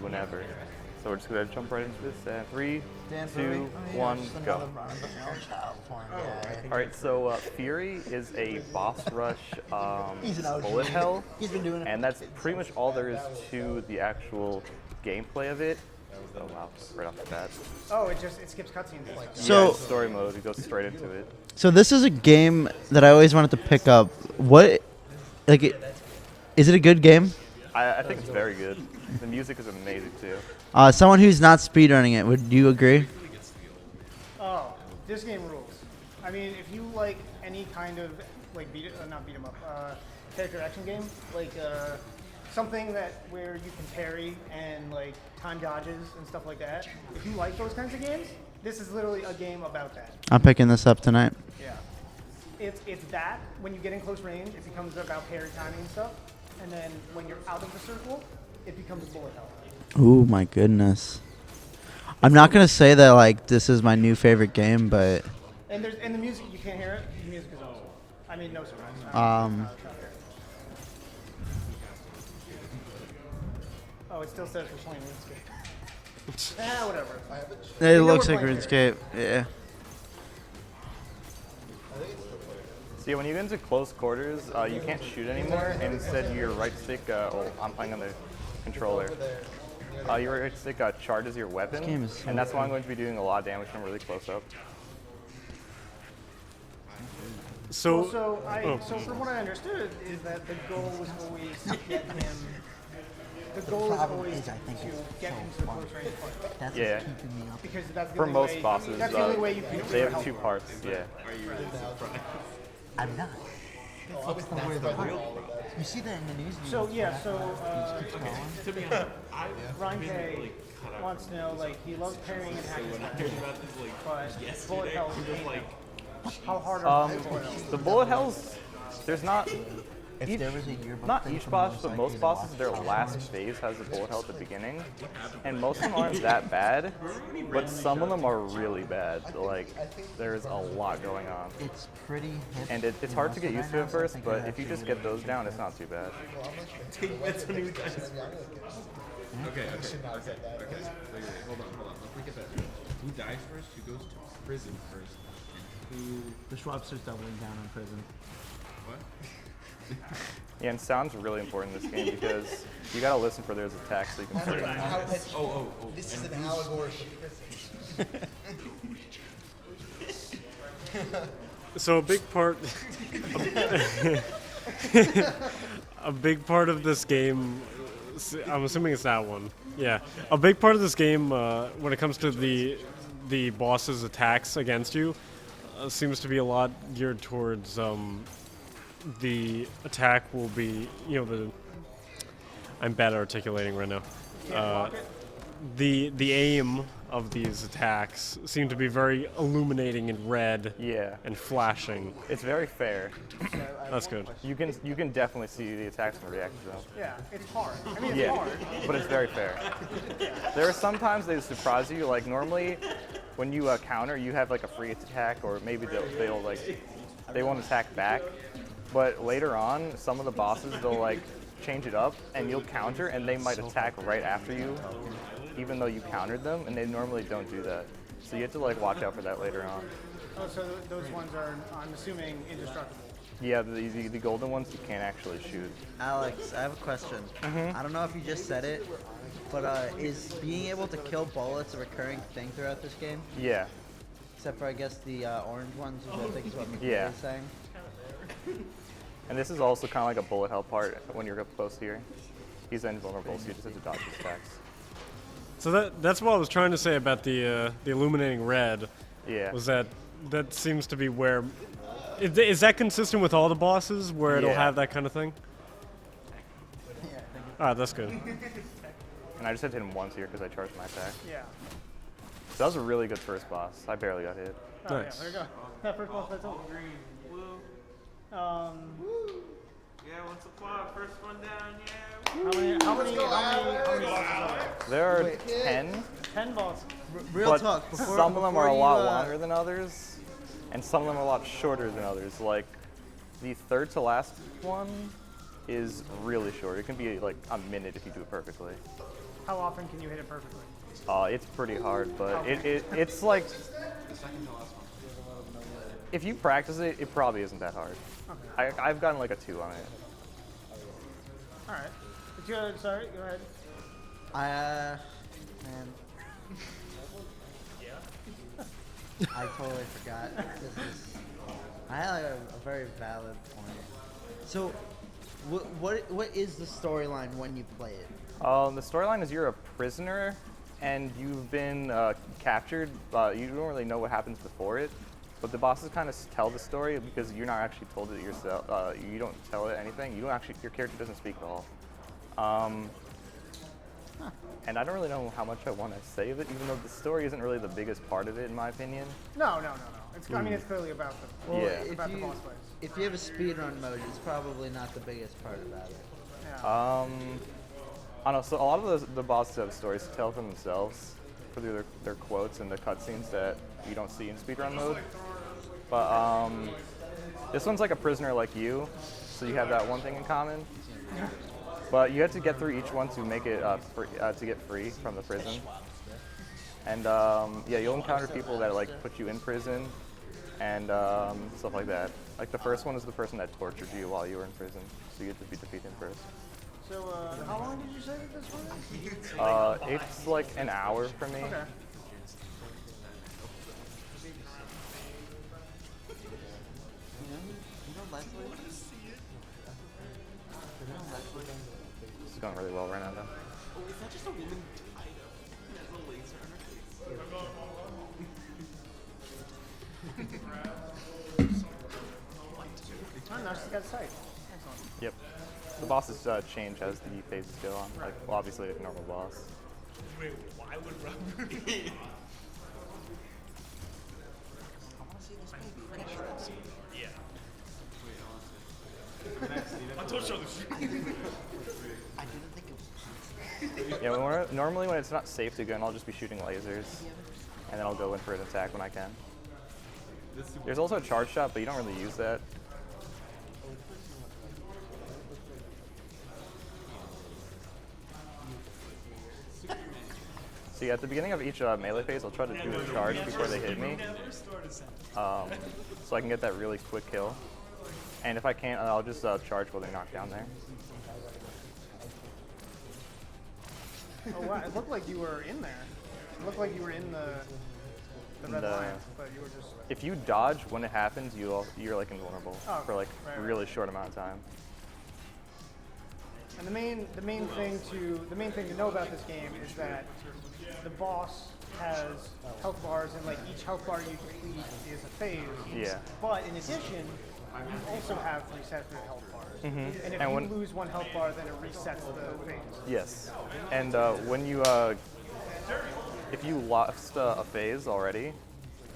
whenever. So we're just going to jump right into this. 3, Dan 2, Furi? 1, Just go. another run-of-the-mill child porn guy. Alright, so Furi is a boss rush He's an OG. bullet hell, He's been doing it. and that's pretty much all there is to the actual gameplay of it. Oh wow, right off the bat. Oh, it skips cutscenes. Like Yeah, it's story mode, it goes straight into it. So this is a game that I always wanted to pick up. Is it a good game? I think it's very good. The music is amazing too. Someone who's not speedrunning it, would you agree? Oh, this game rules. I mean, if you like any kind of like not beat 'em up, character action game, like something where you can parry and like time dodges and stuff like that. If you like those kinds of games, this is literally a game about that. I'm picking this up tonight. Yeah. It's that when you get in close range, it becomes about parry timing and stuff, and then when you're out of the circle, it becomes bullet hell. Ooh, my goodness. I'm not gonna say that like this is my new favorite game, but And the music, you can't hear it. The music is awesome. I mean, no surprise. Oh, it still says we're playing RuneScape. Whatever. it know looks we're like playing RuneScape. Yeah. So yeah, when you get into close quarters, you can't shoot anymore, and instead your right stick, I'm playing on the controller. Your right stick charges your weapon, game is so and that's why I'm going to be doing a lot of damage from really close up. So from what I understood is that the goal was always to get him. The goal is always to get him to the close range part. That's Yeah. what's keeping me up. Because that's the For only most way, bosses, that's the only way you can they have help. 2 parts. Yeah. I'm not. That's the way the real. You see that in the news? So yeah, so Keeps going. To be honest, I Ryan K wants to know, like, he loves parrying and hacking, about this like but bullet hell is was like how hard are the bullet hells? The bullet hells, there's not. If there was a yearbook Not thing each from boss, those but ideas most to bosses, watch their Tom last Cruise, phase has a bullet hell at the beginning, and most of them aren't that bad, but some of them are really bad. Like, there's a lot going on, It's pretty hip. and it's hard to get used to at first, but if you just get those down, it's not too bad. that's when you guys. Okay. Wait, hold on. Let's look at that. Who dies first? Who goes to prison first? And who? The Schwabster's doubling down on prison. What? Yeah, and sound's really important in this game because you gotta listen for those attacks so you can see. Oh. This is an allegory for So a big part, a big part of this game, I'm assuming it's that one. Yeah, a big part of this game when it comes to the boss's attacks against you seems to be a lot geared towards the attack will be, I'm bad at articulating right now. The aim of these attacks seem to be very illuminating and red Yeah, and flashing. it's very fair. That's good. You can definitely see the attacks and react to them. Yeah, it's hard. I mean, it's Yeah, hard. but it's very fair. There are sometimes they surprise you. Like normally, when you counter, you have like a free attack, or maybe they won't attack back. But later on, some of the bosses they'll like change it up, and you'll counter, and they might attack right after you, even though you countered them, and they normally don't do that. So you have to like watch out for that later on. Oh, so those ones are, I'm assuming, indestructible. Yeah, the golden ones you can't actually shoot. Alex, I have a question. I don't know if you just said it, but is being able to kill bullets a recurring thing throughout this game? Yeah. Except for, I guess, the orange ones, which I think is what McCoy Yeah. is saying. And this is also kind of like a bullet hell part when you're up close here. He's invulnerable, so you just have to dodge his attacks. So that's what I was trying to say about the illuminating red. Yeah. Was that seems to be where is that consistent with all the bosses where it'll Yeah. have that kind of thing? Alright, that's good. And I just had to hit him once here because I charged my attack. Yeah. So that was a really good first boss. I barely got hit. Oh, Nice. yeah, there you go. That first boss, that's all. Yeah, what's the plot? First one down, yeah. How many bosses are There are Wait, 10, there? 10 bosses. Real but talk. Before, some of them before are a you, lot longer than others, and some of them are a lot shorter than others. Like the third to last one is really short. It can be like a minute if you do it perfectly. How often can you hit it perfectly? It's pretty hard, but it's like if you practice it, it probably isn't that hard. Okay. I've gotten like a 2 on it. All right. But you, sorry, go ahead. Man. I totally forgot. I had like a very valid point. So, what is the storyline when you play it? The storyline is you're a prisoner, and you've been captured. You don't really know what happens before it, but the bosses kind of tell the story because you're not actually told it yourself. You don't tell it anything. You don't actually. Your character doesn't speak at all. And I don't really know how much I want to say of it, even though the story isn't really the biggest part of it, in my opinion. No. It's, I mean, it's clearly about the, Yeah. about the boss fights. If you have a speedrun mode, it's probably not the biggest part about it. Yeah. I don't know. So a lot of the bosses have stories to tell for themselves through their quotes and the cutscenes that you don't see in speedrun mode. But this one's like a prisoner like you, so you have that one thing in common. But you have to get through each one to make it to get free from the prison. And yeah, you'll encounter people that like put you in prison and stuff like that. Like the first one is the person that tortured you while you were in prison, so you get to defeat him first. So, how long did you say that this one is? It's like an hour for me. Okay. It's going really well right now, though. Oh, is that just a woman tied up? Has a laser on her Oh, now she's got sight. Excellent. Yep. The bosses change as the phases go on. Like, well, obviously, like a normal boss. Wait, why would Robert? I want to see this baby. Yeah. Wait, don't show this. I didn't think it was. Yeah, normally when it's not safe to go in, I'll just be shooting lasers, and then I'll go in for an attack when I can. There's also a charge shot, but you don't really use that. See, at the beginning of each melee phase, I'll try to do a charge before they hit me, so I can get that really quick kill. And if I can't, I'll just charge while they're knocked down there. Oh, wow. It looked like you were in there. It looked like you were in the red line, but you were just... If you dodge when it happens, you're like invulnerable for like right, a really short amount of time. And the main thing to know about this game is that the boss has health bars, and like each health bar you complete is a phase. Yeah. But in addition, you also have reset for your health bars. Mm-hmm. And if you lose one health bar, then it resets the phase. Yes. And when you if you lost a phase already,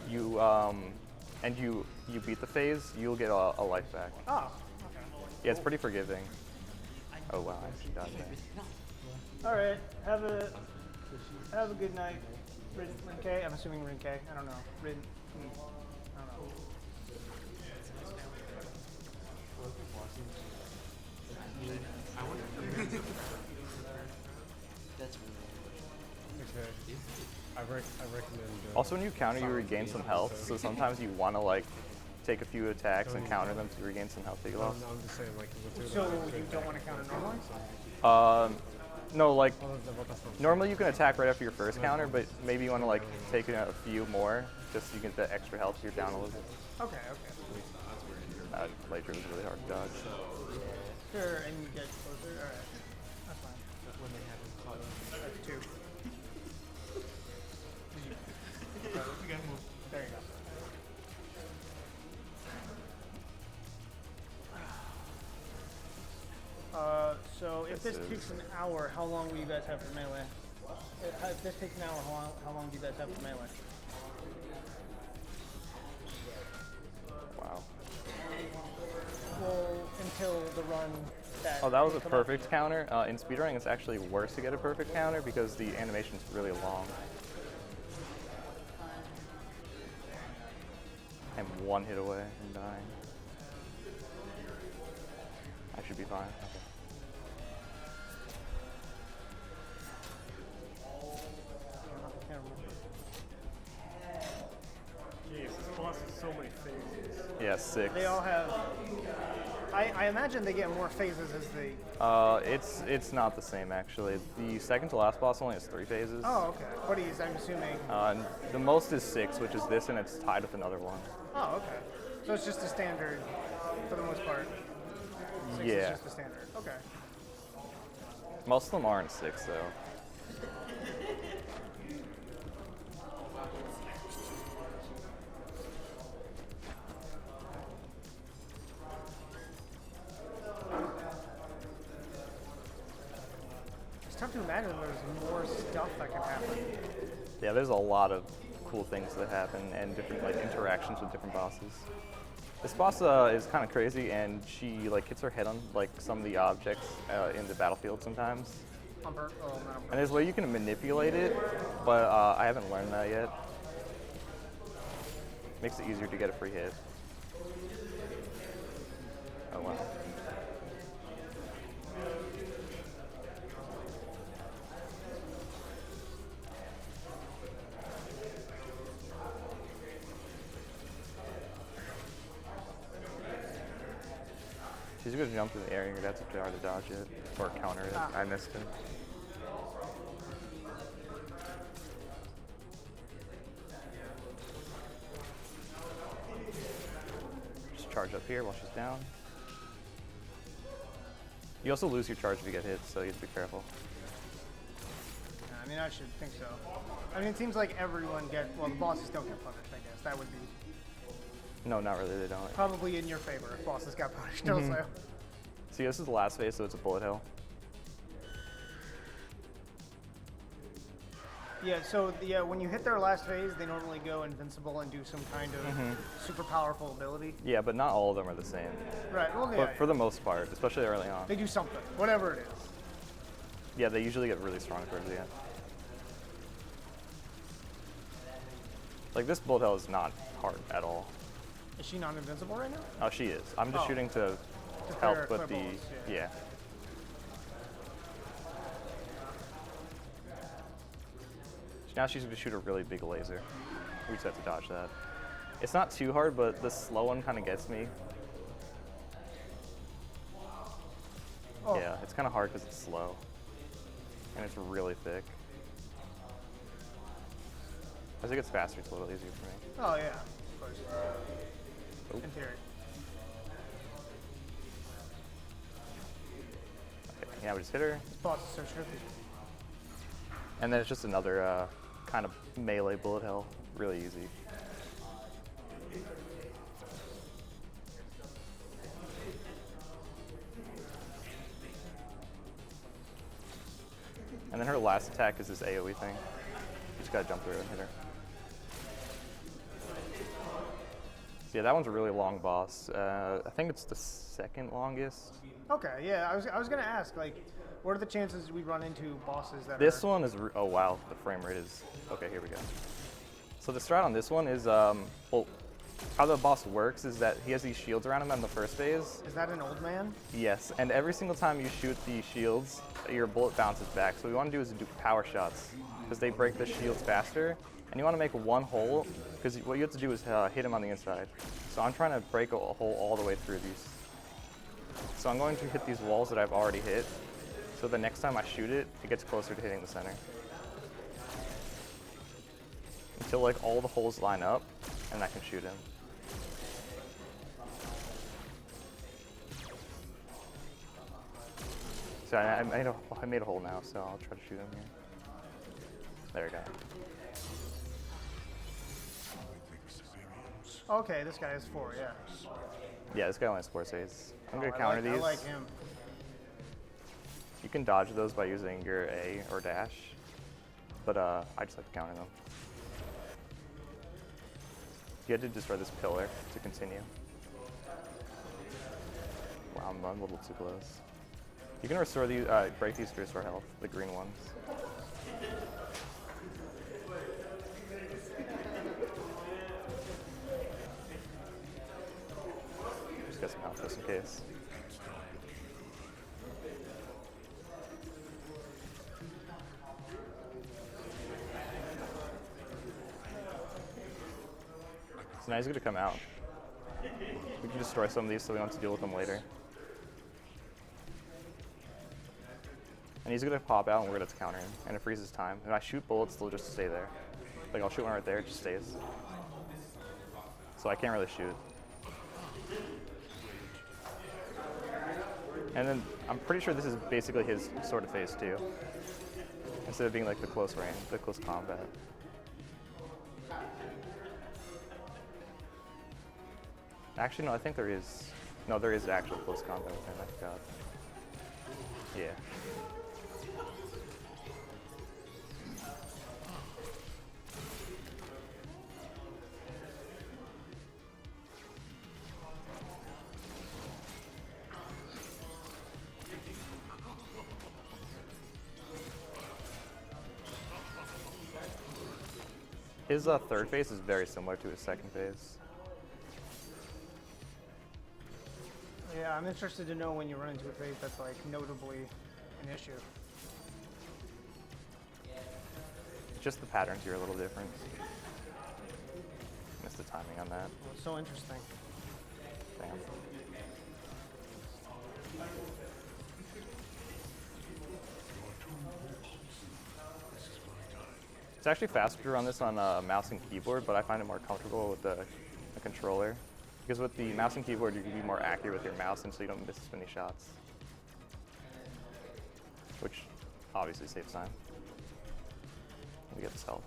you and you beat the phase, you'll get a life back. Oh, okay. Yeah, it's pretty forgiving. Oh wow, I actually died there. All right. Have a good night, Rin K. I'm assuming Rin K. I don't know. Rin. I don't know. That's Okay. I recommend. Also, when you counter, you regain some health. So sometimes you want to like take a few attacks and counter them to regain some health that you No, lost. I'm just saying, like, So you don't want to counter normally? No, like normally you can attack right after your first counter, but maybe you want to like take a few more just so you get that extra health so you're down a little bit. Okay. Later was really hard to dodge. Sure, and you get closer. All right. That's fine. That's 2. There you go. So if this takes an hour, how long will you guys have for melee? If this takes an hour, how long do you guys have for melee? Wow. Well, until the run that... Oh, that was a come perfect counter. In speedrunning, it's actually worse to get a perfect counter because the animation's really long. I'm 1 hit away from dying. I should be fine. Okay. Yeah, 6. They all have. I imagine they get more phases as they. It's not the same actually. The second to last boss only has 3 phases. Oh, okay. What is? I'm assuming. And the most is 6, which is this, and it's tied with another one. Oh, okay. So it's just a standard for the most part. 6 is Yeah. just the standard. Okay. Most of them aren't 6 though. It's tough to imagine there's more stuff that can happen. Yeah, there's a lot of cool things that happen and different like interactions with different bosses. This boss is kind of crazy, and she like hits her head on like some of the objects in the battlefield sometimes. Oh, not on And there's a way you can manipulate it, but I haven't learned that yet. Makes it easier to get a free hit. Oh wow. She's gonna jump in the air and you're gonna have to try to dodge it or counter it. I missed it. Just charge up here while she's down. You also lose your charge if you get hit, so you have to be careful. I mean, I should think so. I mean, it seems like everyone well, the bosses don't get punished, I guess. That would be No, not really, they don't. probably in your favor if bosses got punished Mm-hmm. also. See, this is the last phase, so it's a bullet hell. Yeah, so when you hit their last phase, they normally go invincible and do some kind of Mm-hmm. super powerful ability. Yeah, but not all of them are the same. Right, well, yeah, But for the most part, especially early on. they do something, whatever it is. Yeah, they usually get really strong towards the end. Like this bullet hell is not hard at all. Is she not invincible right now? Oh, she is. I'm just Oh. shooting to Just help clear- with clear the, bullets, yeah. Now she's going to shoot a really big laser. We just have to dodge that. It's not too hard, but the slow one kind of gets me. Oh. Yeah, it's kind of hard because it's slow. And it's really thick. As it gets faster, it's a little easier for me. Oh, yeah, of course. Oh. In theory. Okay, yeah, we just hit her. This boss is so tricky. And then it's just another kind of melee bullet hell. Really easy. And then her last attack is this AoE thing. You just gotta jump through and hit her. So yeah, that one's a really long boss. I think it's the second longest. Okay, yeah, I was gonna ask, like, what are the chances we run into bosses that This are... one is, oh wow, the frame rate is, okay, here we go. So the strat on this one is, well, how the boss works is that he has these shields around him in the first phase. Is that an old man? Yes, and every single time you shoot the shields, your bullet bounces back. So what you want to do is do power shots, because they break the shields faster. And you want to make one hole, because what you have to do is hit him on the inside. So I'm trying to break a hole all the way through these. So I'm going to hit these walls that I've already hit. So the next time I shoot it, it gets closer to hitting the center. Until like all the holes line up, and I can shoot him. So I made a hole now, so I'll try to shoot him here. There we go. Okay, this guy has 4, yeah. Yeah, this guy only has 4 saves. I'm gonna Oh, counter these. I like him. You can dodge those by using your A or dash, but I just like to counter them. You had to destroy this pillar to continue. Wow, I'm a little too close. You can restore these, break these to restore health, the green ones. Just get some health just in case. So now he's gonna come out. We can destroy some of these so we don't have to deal with them later. And he's gonna pop out and we're gonna counter him. And it freezes time. And I shoot bullets, they'll just stay there. Like I'll shoot one right there, it just stays. So I can't really shoot. And then I'm pretty sure this is basically his sort of phase too. Instead of being like the close range, the close combat. Actually, no, I think there is. No, there is actual close combat with him, I forgot. Yeah. His third phase is very similar to his second phase. Yeah, I'm interested to know when you run into a phase that's like notably an issue. Just the patterns here are a little different. Missed the timing on that. Well, it's so interesting. Damn. It's actually faster to run this on mouse and keyboard, but I find it more comfortable with the controller. Because with the mouse and keyboard, you can be more accurate with your mouse, and so you don't miss as many shots. Which obviously saves time. Let me get this health.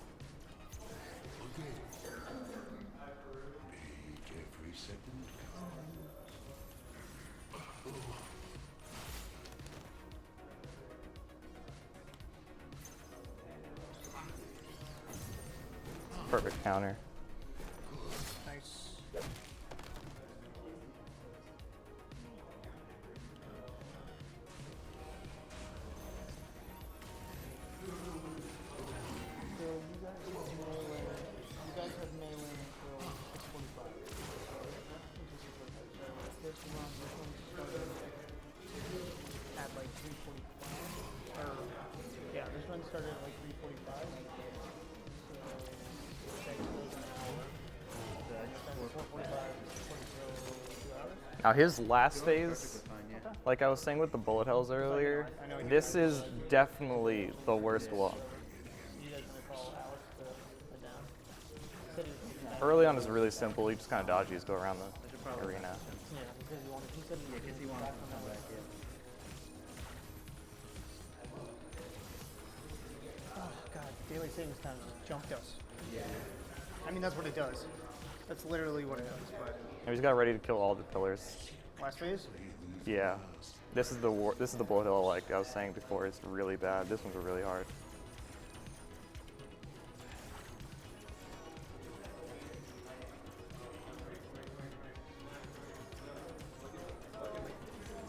Perfect counter. Nice. So you guys have melee until 6:45. This one started at like 3:45. Or yeah, this one started at like 3:45. Now his last phase, like I was saying with the bullet hells earlier, this is definitely the worst one. Early on is really simple, you just kind of dodge these, go around the arena. Oh god, daily savings time just jumped us. Yeah. I mean, that's what it does. That's literally what it does, but... And he's got ready to kill all the pillars. Last phase? Yeah. This is the bullet hell, like I was saying before, it's really bad. This one's really hard.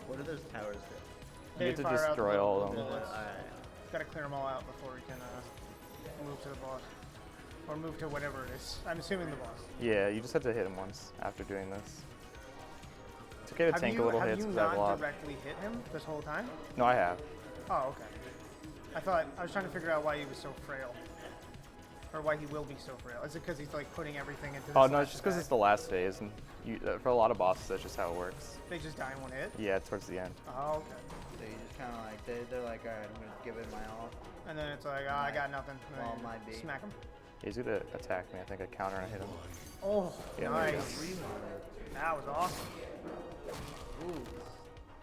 What are those towers do? You get to fire out destroy the all of them. bullets. Gotta clear them all out before we can move to the boss. Or move to whatever it is. I'm assuming the boss. Yeah, you just have to hit him once after doing this. It's okay to tank a little have hits you because I have a not lot. directly hit him this whole time? No, I have. Oh, okay. I was trying to figure out why he was so frail. Or why he will be so frail. Is it because he's like putting everything into this Oh no, last it's just because attack? it's the last phase, and for a lot of bosses, that's just how it works. They just die in one hit? Yeah, towards the end. Oh, okay. So you just kind of like, they're like, all right, I'm going to give it my all. And then it's like, oh, I got nothing. And Well, then might be. smack him. He's gonna attack me. I think I counter and I hit him. Oh, Yeah, there you go. nice. That was awesome. Ooh.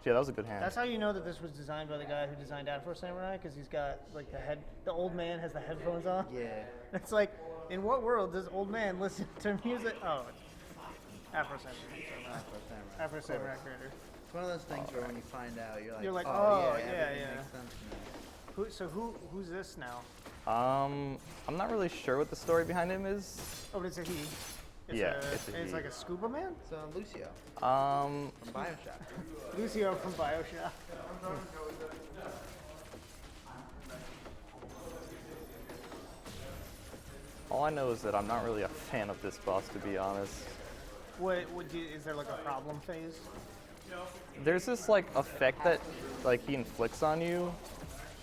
Yeah, that was a good hand. That's how you know that this was designed by the guy who designed Afro Samurai, because he's got like the old man has the headphones on. Yeah. It's like, in what world does old man listen to music? Oh, it's Afro Samurai. Afro Samurai creator. It's one of those things where when you find out, you're like, oh, yeah, yeah, everything yeah. makes sense now. So who's this now? I'm not really sure what the story behind him is. Oh, but it's a he. It's Yeah, a, it's a it's he. like a scuba man? So Lucio Um, from Bioshock. Lucio from Bioshock. all I know is that I'm not really a fan of this boss, to be honest. Is there like a problem phase? There's this like effect that like he inflicts on you.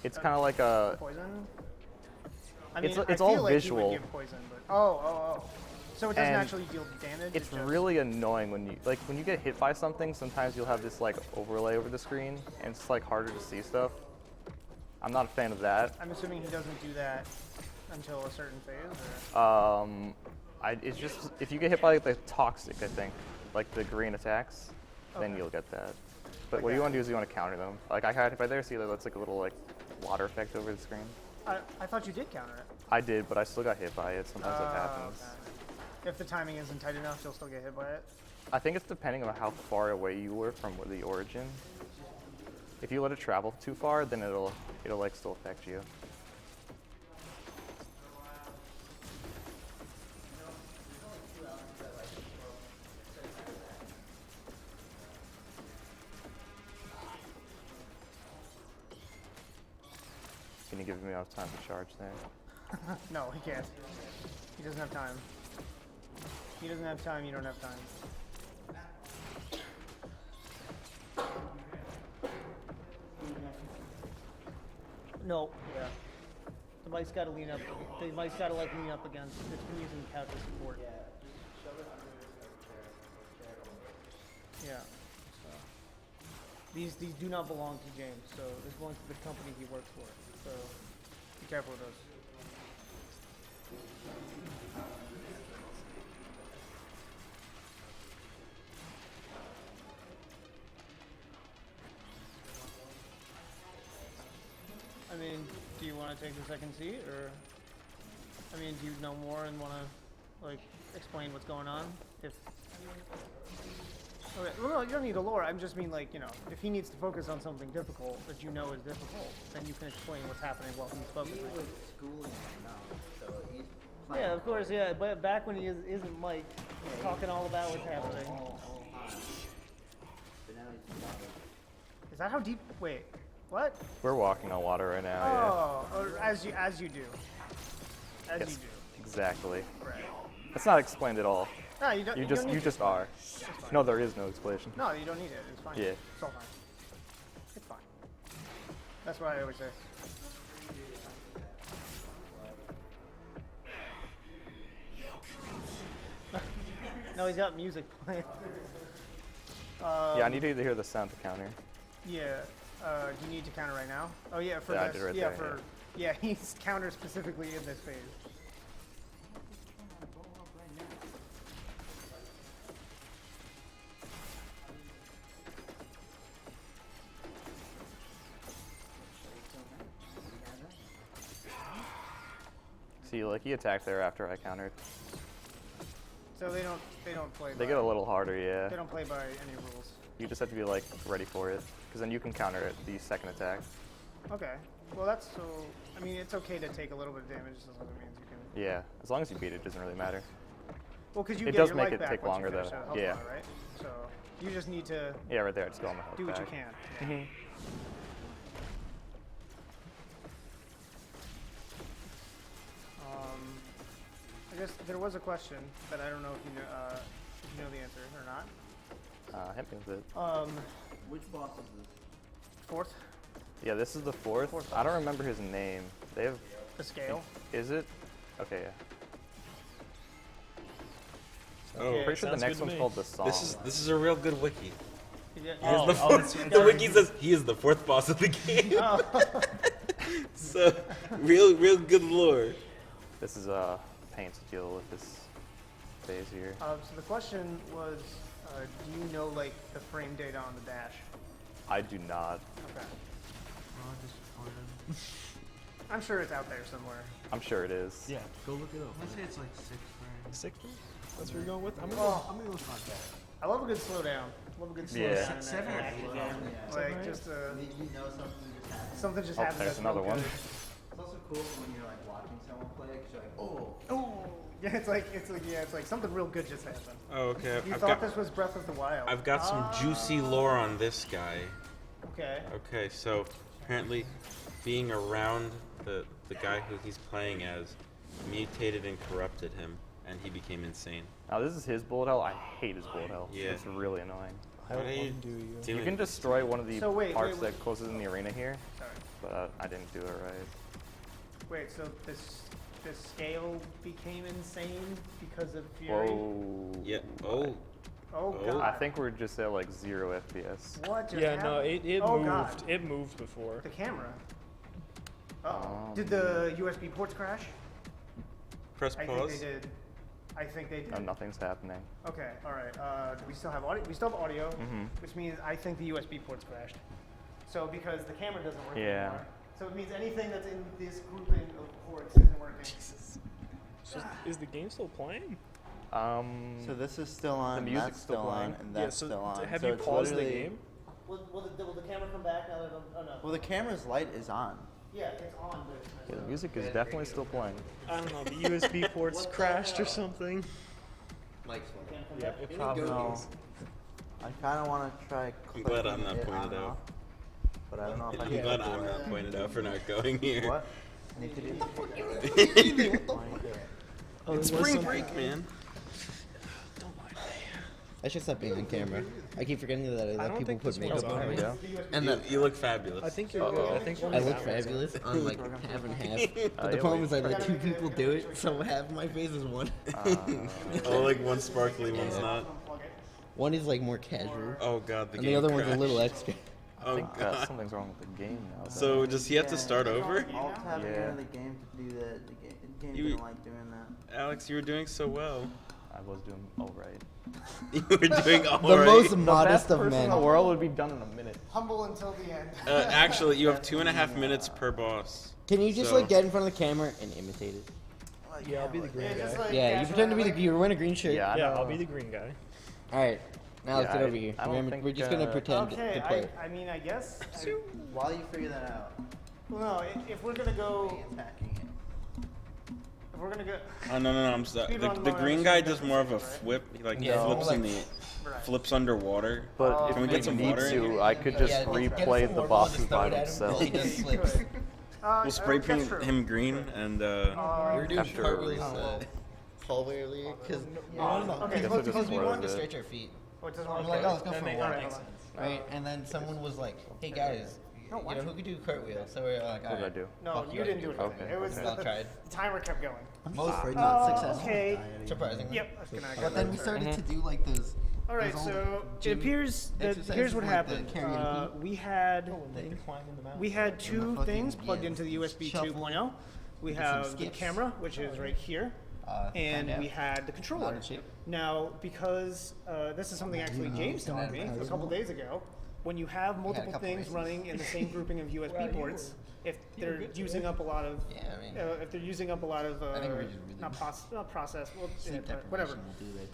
It's kind of like a Poison? I It's- mean, it's I all feel like visual. He would give poison, but oh. So it doesn't And actually deal damage. It's it just, really annoying when you get hit by something. Sometimes you'll have this like overlay over the screen, and it's like harder to see stuff. I'm not a fan of that. I'm assuming he doesn't do that until a certain phase. It's just if you get hit by like, the toxic, I think, like the green attacks, then Okay. you'll get that. But Like what you that. want to do is you want to counter them. Like I got hit by there, see that's like a little like water effect over the screen. I thought you did counter it. I did, but I still got hit by it. Sometimes that Oh, happens. okay. If the timing isn't tight enough, you'll still get hit by it. I think it's depending on how far away you were from the origin. If you let it travel too far, then it'll like still affect you. Can you give me enough time to charge there? No, he can't. He doesn't have time. He doesn't have time, you don't have time. No, yeah. The mic's gotta lean up. The mic's gotta like lean up against. It's been using couch as support. Yeah. So. These do not belong to James, so this belongs to the company he works for. So be careful with those. I mean, do you want to take the second seat, or I mean, do you know more and want to like explain what's going on? If okay, well, no, you don't need a lore. I just mean like if he needs to focus on something difficult that you know is difficult, then you can explain what's happening while he's focusing. He was schooling him now, so he's Yeah, of course, yeah. But back when he isn't Mike, talking all about what's happening. But now he's bothered. Is that how deep? Wait, what? We're walking on water right now. Oh, or as you do, as yeah. Yes, you do. exactly. Right. That's not explained at all. No, you don't. You don't just need you to. just are. It's fine. No, there is no explanation. No, you don't need it. It's fine. Yeah. It's all fine. It's fine. That's what I always say. No, he's got music playing. Yeah, I need to hear the sound to counter. Yeah. Do you need to counter right now? Oh yeah, for Yeah, I this. did right yeah, there, yeah, he's counter specifically in this phase. See, like he attacked there after I countered. So they don't play. They by, get a little harder, yeah. They don't play by any rules. You just have to be like ready for it, because then you can counter it the second attack. Okay. Well, that's so. I mean, it's okay to take a little bit of damage as long as it means you can. Yeah, as long as you beat it, doesn't really matter. Well, because you It get does your make life it back take once longer, you finish though. a health Yeah. bar, right? So you just need to Yeah, right there, I just got my health do what you back. can. I guess there was a question, but I don't know if you know the answer or not. Hit me with it. Which boss is this? Fourth, Yeah, this is the fourth. I don't remember his name. They have. the scale. Is it? Okay, yeah. Oh, I'm pretty sure the next one's called the song. this is a real good wiki. Yeah, The wiki says he is the fourth boss of the game. So real good lore. This is pain to deal with this phase here. So the question was, do you know like the frame data on the dash? I do not. Okay. Oh, disappointed. I'm sure it's out there somewhere. I'm sure it is. Yeah, go look it up. I'm gonna say it's like 6 frames. 6 frames? That's what you're going with? I'm Oh. gonna go with contact. I love a good slowdown. Love a good slowdown. Yeah. in an 7 or 8 action game. yeah. Like just You know something just happened. something just Oh, happened. there's that's another real one. good. It's also cool when you're like watching someone play because you're like, oh. Oh, yeah, it's like something real good just happened. Oh, okay. You thought this was Breath of the Wild. I've got some juicy lore on this guy. Okay. Okay, so apparently being around the guy who he's playing as mutated and corrupted him, and he became insane. Now this is his bullet hell. I hate his bullet hell. Yeah. It's really annoying. How What are you do you? doing? You can destroy one of the So wait, parts wait. that closes in the arena here, Sorry. but I didn't do it right. Wait, so this the scale became insane because of Fury. Whoa. Yeah. Oh. Oh Oh. god. I think we're just at like 0 FPS. What just Yeah, no, happened? it Oh, moved. God. It moved before. The camera. Uh-oh. Did the USB ports crash? Press I pause. think they did. I think they did. Oh, nothing's happening. Okay, all right. Do we still have audio? We still have audio, Mhm. which means I think the USB ports crashed. So because the camera doesn't work Yeah. anymore. So it means anything that's in this grouping of ports isn't working. So is the game still playing? So this is still on, The music's that's still still on, playing. and that's still on. Have so you it's paused the literally- game? Will the camera come back now that oh no? Well, the camera's light is on. Yeah, it's on, but it's messed Yeah, the up. music is definitely still playing. I don't know. The USB ports crashed or something. Can't come Yep, back. it probably No. is. I kind of want to try. I'm glad I'm clicking not it pointed on and out. off, but I don't know if I I'm can. glad I'm not pointed out for not going here. What? Need to do. It's spring break, man. I should stop being on camera. I keep forgetting that I I let don't people think put this makeup one's on on. me. Yeah. And You look fabulous. I think you're good. I think I look fabulous on like half and half. But the yeah, problem we- is I let two people do it, so half my face is one. Oh, like one's sparkly, one's not. One is like more casual, Oh god, the and game the other one's a crashed. little extra. I Oh think god. something's wrong with the game now. though. So does he have to start over? Alt tab Yeah. yeah. the game to do that. The game You- didn't like doing that. Alex, you were doing so well. I was doing alright. You were doing all The right. most modest of person men. in the world would be done in a minute. Humble until the end. Actually, you have 2.5 minutes per boss. Can you just So- like get in front of the camera and imitate it? Yeah, I'll be the green Yeah, just guy. like Yeah, you dash pretend to be around the. You're wearing a green shirt. Yeah, I Yeah, know. I'll be the green guy. All right, now let's Yeah, get over here. I don't Remember, think, we're just gonna pretend Okay, to play. I mean, I guess. While you figure that out, Well, no, if we're gonna go, attacking it. if we're gonna go, Oh no, I'm sorry. Speedrun The mode green actually guy does does more of a right? flip. He like Yeah, flips in like- the right. flips underwater. But Can we if get we some need water in to, here? I could just Yeah, get replay some the more bosses just by throw it at him themselves. until he does You flips. could. We'll spray That's paint true. him green and We were doing After- cartwheels oh, hallway earlier because Okay, Guess we we'll wanted to just stretch our feet. Oh, it doesn't I work. was like, oh, let's go for a That walk. makes sense. Right, and then someone was like, hey guys, you know who could do cartwheels? So we're like, What did I alright. do? No, Fuck, you you didn't do it. Okay, It was We all tried. the timer kept going. Most Afraid not Oh, successful. okay. Surprisingly. Yep, that's gonna But then we started to do like those. All right, those old so it gym appears that exercises here's what like the happened. carrying feet. We had thing. we had two fucking- things plugged yeah, into the USB shuffle, 2.0. We did some have the skips. camera, which is right here, and find out. we had the controller. Not in shape. Now, because this is something actually James taught me a couple days ago, when you have multiple couple things races. running in the same grouping of USB ports, if they're using up a lot of Yeah, I mean, if they're using up a lot of I think we're just really not process, well, sleep whatever, deprivation will do that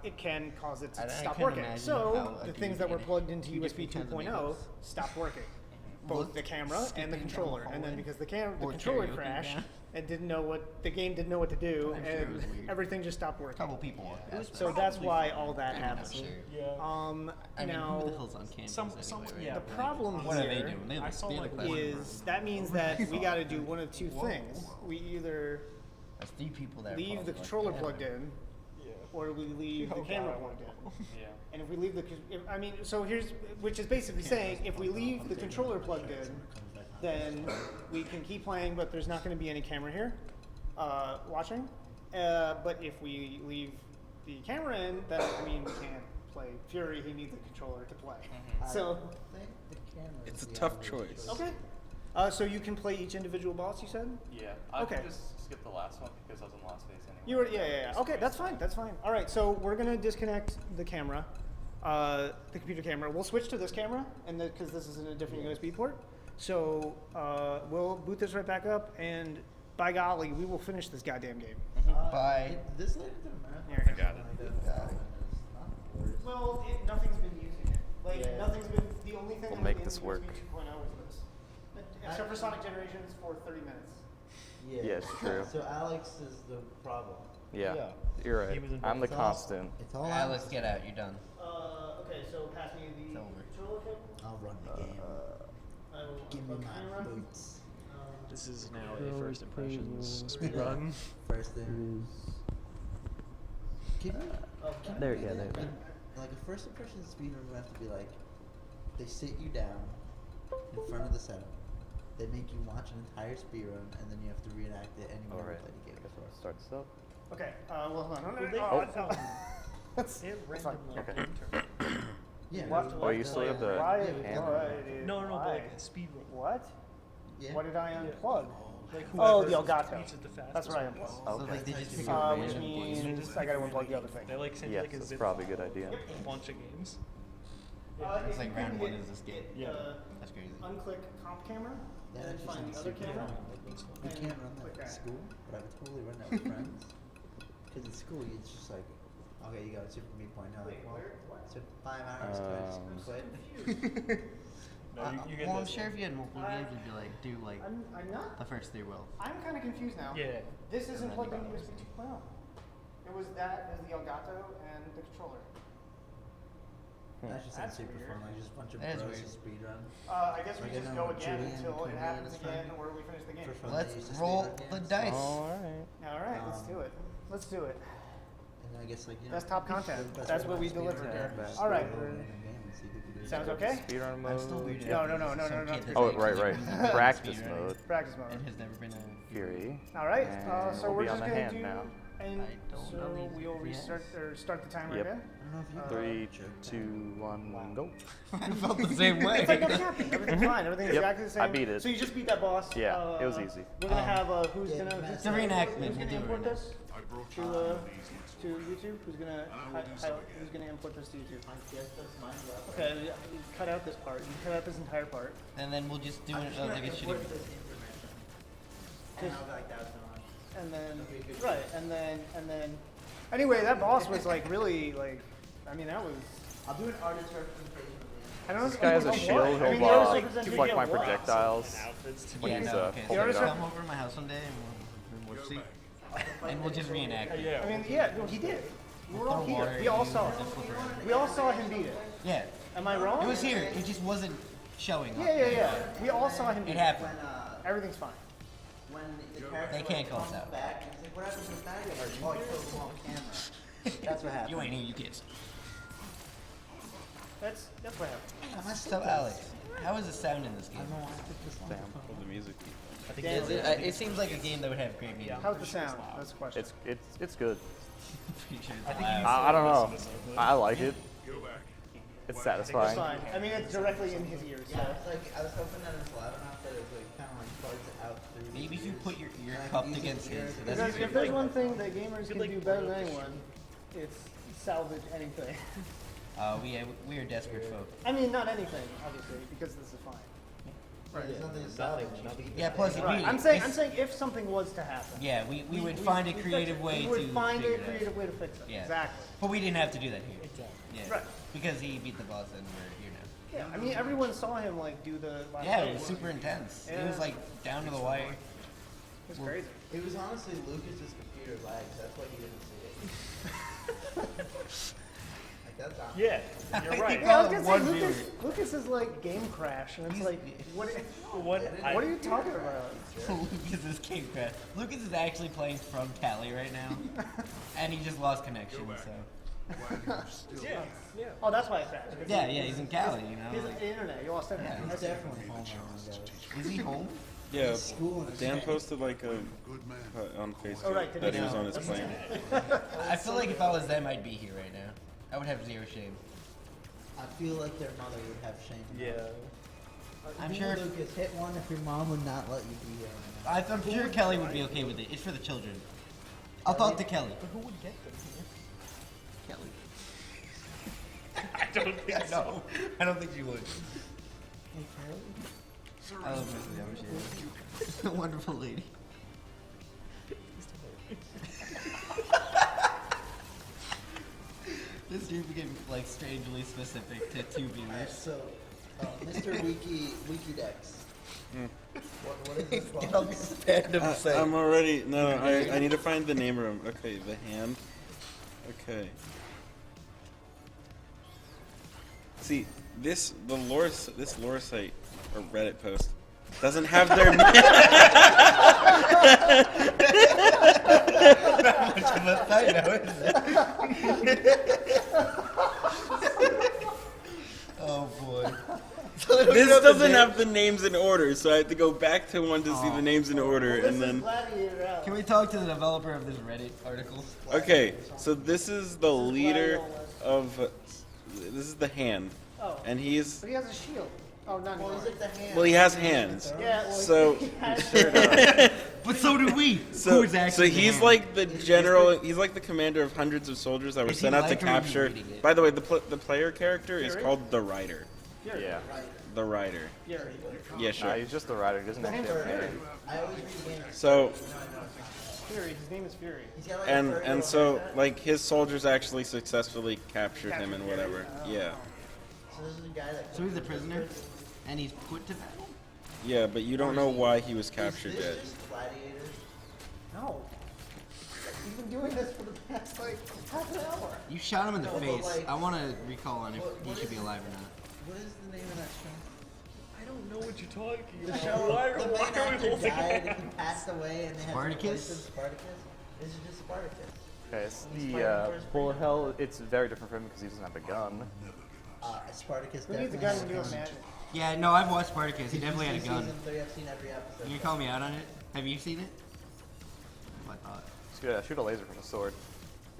too. it can cause it to I stop can't working. imagine So how a the things dude that were in plugged into two USB different kinds of 2.0 makeups stopped working, both looked the camera and the skipping down the controller. And then hallway because the or controller karaoke crashed down. and the game didn't know what to do, I'm sure it and was weird. everything just stopped working. couple people walked past. So that's why all that I'm not happened. sure. Yeah. I mean, who the Now hell's on campus Some- anyway, right? yeah. the problem What are they here doing? They I like, saw, they're like, the class is that means that we got to do one of two things. We either That's three people that leave the probably controller like, plugged yeah. in, Yeah. or we leave the Oh, camera God. plugged in. And if we leave so here's, which is basically saying, if we leave the controller plugged in, then we can keep playing, but there's not going to be any camera here watching. But if we leave the camera in, then we can't play Fury. He needs a controller to play. So, It's a tough choice. okay. So you can play each individual boss, you said? Yeah, I Okay. can just skip the last one because I was in last phase anyway. You were, yeah. Okay, that's fine. That's fine. All right, so we're gonna disconnect the camera, the computer camera. We'll switch to this camera, and because this is in a different USB port. So we'll boot this right back up, and by golly, we will finish this goddamn game. Bye. This later didn't matter. Here. I got it. Well, nothing's been using it. Like nothing's been. The only thing We'll that make in this USB work. 2.0 is this, except for Sonic Generations for 30 minutes. Yeah. Yeah, it's true. So Alex is the problem. Yeah, Yeah. you're He right. was I'm the It's all- constant. It's all Alex, get out. You're done. Okay, so pass me the It's over. controller cable. I'll run the game. I will Give me unplug the my camera. boots. This is now a first impressions speedrun. First thing. Can you, There, yeah, there. like a first impression speedrun would have to be like, they sit you down in front of the setup. They make you watch an entire speedrun, and then you have to reenact it, and you never Alright. play the game. start this up. Okay. Well, hold on. They Oh, no. That's have fine. random like Okay. turn. Yeah. What? Oh, you still have the Why? hand? No, but Why? like speedrun. What? Yeah. What did I unplug? Like Oh, whoever the Elgato. beats it the fastest. That's what I wins. unplugged. So Okay. like they just pick a Which random game. means I gotta unplug the other thing. They like send you Yes, like a that's zip probably a file good idea. with a bunch of games. It's like round one is this game. Yeah. That's crazy. Unclick comp camera, That and then actually find the sounds other super camera. fun. We can't run Click that at that. school, but I would totally run that with friends. Because at school, it's just like, okay, you got a Super Meat Point. Now, like, well, it's 5 hours to quit. No, you get Well, I'm this sure one. if you had multiple games, it'd be like do like I'm not. the first 3 well. I'm kind of confused now. Yeah. This isn't plugged into USB 2.0. It was that as the Elgato and the controller. That just sounds That's super weird. fun. Like just a bunch of That is bros weird. to speedrun. I guess we Like, I just know go again Julian until can it do happens this again, fun. or we finish the game. For fun, Let's they used to roll speedrun the games. dice. All right. All right, let's do it. Let's do it. And then I guess like, you know, Desktop content. the best That's way what we to speedrun delivered is here. to just All right. roll a random game and see who can do it. Sounds okay? Speedrun mode. I'm still weird. No, no, no, no, no, no. Oh, right. Practice mode. Practice mode. And has never been a. Fury. All right. And So we'll we're be just on the gonna hand do. now. And I don't so believe we'll it. restart or start the timer Yep. again. I don't know if you 3, joke 2, 1, go. I felt the same way. It's like nothing happened. Everything's fine. Everything's Yep, exactly the same. I beat it. So you just beat that boss. Yeah, it was easy. We're gonna have who's yeah, gonna it's a reenactment. Who's We'll gonna do it import right this to YouTube? Who's gonna who's gonna import this to YouTube? Okay, you cut out this part. You cut out this entire part. And then we'll just do it like a shitty. And then right, and then. Anyway, that boss was like really like. I mean, that was. I'll do an artist representation. I don't know. This guy has a shield. I mean, He'll the artist like representation deflect you my get what? projectiles. When Yeah, he's, no, okay. holding The artist it Come up. over to my house one day and we'll see. And we'll just reenact it. Yeah. I mean, yeah, no, he did. We were all Throw here. water We all and saw it. then flip around. We all saw him beat it. Yeah. Am I wrong? It was here. It just wasn't showing up. Yeah. We all saw him beat It it. happened. Everything's fine. When the character They can't call us out. back, and he's like, what happened to this guy? They're like, oh, he killed him on camera. That's what happened. You ain't here, you kids. That's what happened. So Alex, how is the sound in this game? The music. I think it seems like a game that would have great music. How's the sound? That's the question. It's good. Pretty sure it's loud. I don't know. I like it. It's It's satisfying. fine. I mean, it's directly in his ears. So. Yeah, it's like, I was hoping that it was loud enough that it was like, kind of like plugs out through. Maybe if you put your ear And I cupped can use against his ear his. to- That's Because weird. if there's one thing that gamers can do better than anyone, it's salvage anything. We are desperate folk. I mean, not anything, obviously, because this is fine. Right, there's nothing to salvage. Yeah, plus Right. I'm saying if something was to happen. Yeah, we would find a we creative fix it. way We to would find figure a it out. creative way to fix it. Yeah. Exactly. But we didn't have to do that here. Yeah. Right. Because he beat the boss and we're here now. Yeah. I mean, everyone saw him like do the. last Yeah, it fight. was super intense. It Yeah. was like down to the wire. It was crazy. It was honestly Lucas's computer lags. That's why he didn't see it. Like that's honest. Yeah, you're right. Yeah, I was Well, gonna one say viewer. Lucas is like game crash, and it's like, what What? are you talking about? Lucas is King Crash. Lucas is actually playing from Cali right now. And he just lost connection, so. Yeah. Oh, that's why it crashed. Yeah, he's in Cali, you know. His like- internet, you lost internet. He's definitely home right now, guys. is he home? Yeah, School and Dan posted like on Facebook Oh, right, that he was today. on his plane. I feel like if I was them, I'd be here right now. I would have zero shame. I feel like their mother would have shame. Yeah. I'm You, sure. Lucas, hit one if your mom would not let you be here right now. I'm sure Kelly would be okay with it. It's for the children. I'll talk to Kelly. But who would get them here? Kelly. I don't think No, I don't think she would. Hey, Carly? I love Mrs. Yamashita. She's a wonderful lady. This dude became like strangely specific to 2 viewers. So, Mr. Wikidex. What is this Get called? on this fandom site. I'm already I need to find the name of him. Okay, the hand. Okay. See, this lore site or Reddit post doesn't have their Not much of a site now, is it? Oh boy. So they don't this doesn't have the names in order, so I have to go back to one to see the names in order, and then. Can we talk to the developer of this Reddit article? Okay, so this is the leader of. This is the hand, and he's. But he has a shield. Oh, not anymore. Well, he has hands. Yeah, well, So. But so do we. So, Who is so actually the he's hand? like the general. He's like the commander of hundreds of soldiers that were Is he sent out to like or is he capture. reading it? By the way, the player character is called the Rider. Yeah. The Rider. Yeah, Nah, sure. he's just the rider. He doesn't actually have name. So Fury. His name is Fury. and so like his soldiers actually successfully captured him and whatever. Yeah. So he's a prisoner, and he's put to battle. Yeah, but you don't know why he was captured yet. No. He's been doing this for the past like half an hour. You shot him in the face. I want to recall on if he should be alive or not. What is the name of that show? I don't know what you're talking The about. show, Why, the why main are we actor holding died and he passed away and they had to replace Spartacus? him. Spartacus? This is just Spartacus. Okay, it's the bullet hell. It's very different for him because he doesn't have a gun. Spartacus Who needs a definitely gun to do has a magic? Yeah, no, I've watched Spartacus. He definitely had a gun. Season 3, I've seen every episode. You call me out on it? Have you seen it? I thought. Shoot a laser from a sword.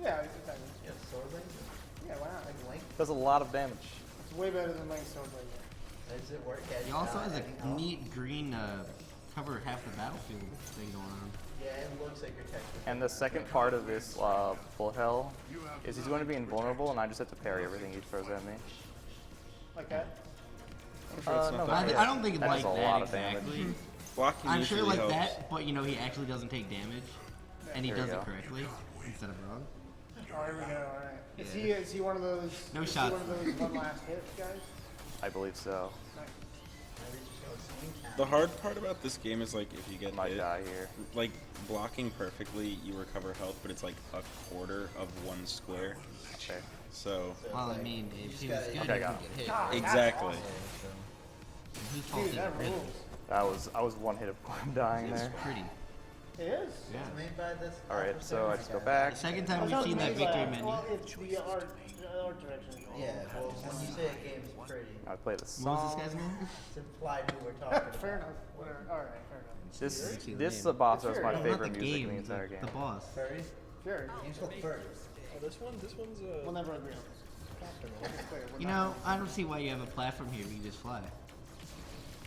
Yeah, exactly. Yeah, sword laser? Yeah, why not? Like Link. Does a lot of damage. It's way better than Link's sword laser. Does it work? He also has a neat green cover half the battlefield thing going on. Yeah, it looks like your texture. And the second part of this bullet hell is he's going to be invulnerable, and I just have to parry everything he throws at me. Like that? No, I don't think that like is a that lot of damage. exactly. Blocking I'm sure usually like helps. that, but you know he actually doesn't take damage, and he There you does it go. correctly instead of wrong. Oh, here we go. All right. Is he one of those? No is shots. He one of those one last hit guys? I believe so. The hard part about this game is like if you get Might hit, die here. like blocking perfectly, you recover health, but it's like a quarter of one square. Okay. So Well, I mean, if he was good, Okay, he got would get hit. exactly. Whose fault is Dude, it that really? rules. I was one hit of him dying It's there. pretty. It is. Yeah. Made by this All right, officer. so I just go back. The second time That's we've how seen that it's made victory by- menu. Well, it's the art direction. Yeah, well, when you say a game's pretty, I play the What was song. this guy's name? it's implied who we're talking about. Fair enough. Whatever. All right. Fair enough. This boss is my No, not favorite the music game, in the entire game. the boss. Furry? Sure. Game's called Furry. Oh, this one's We'll never agree on this. It's clear, we're You not- know, I don't see why you have a platform here where you just fly.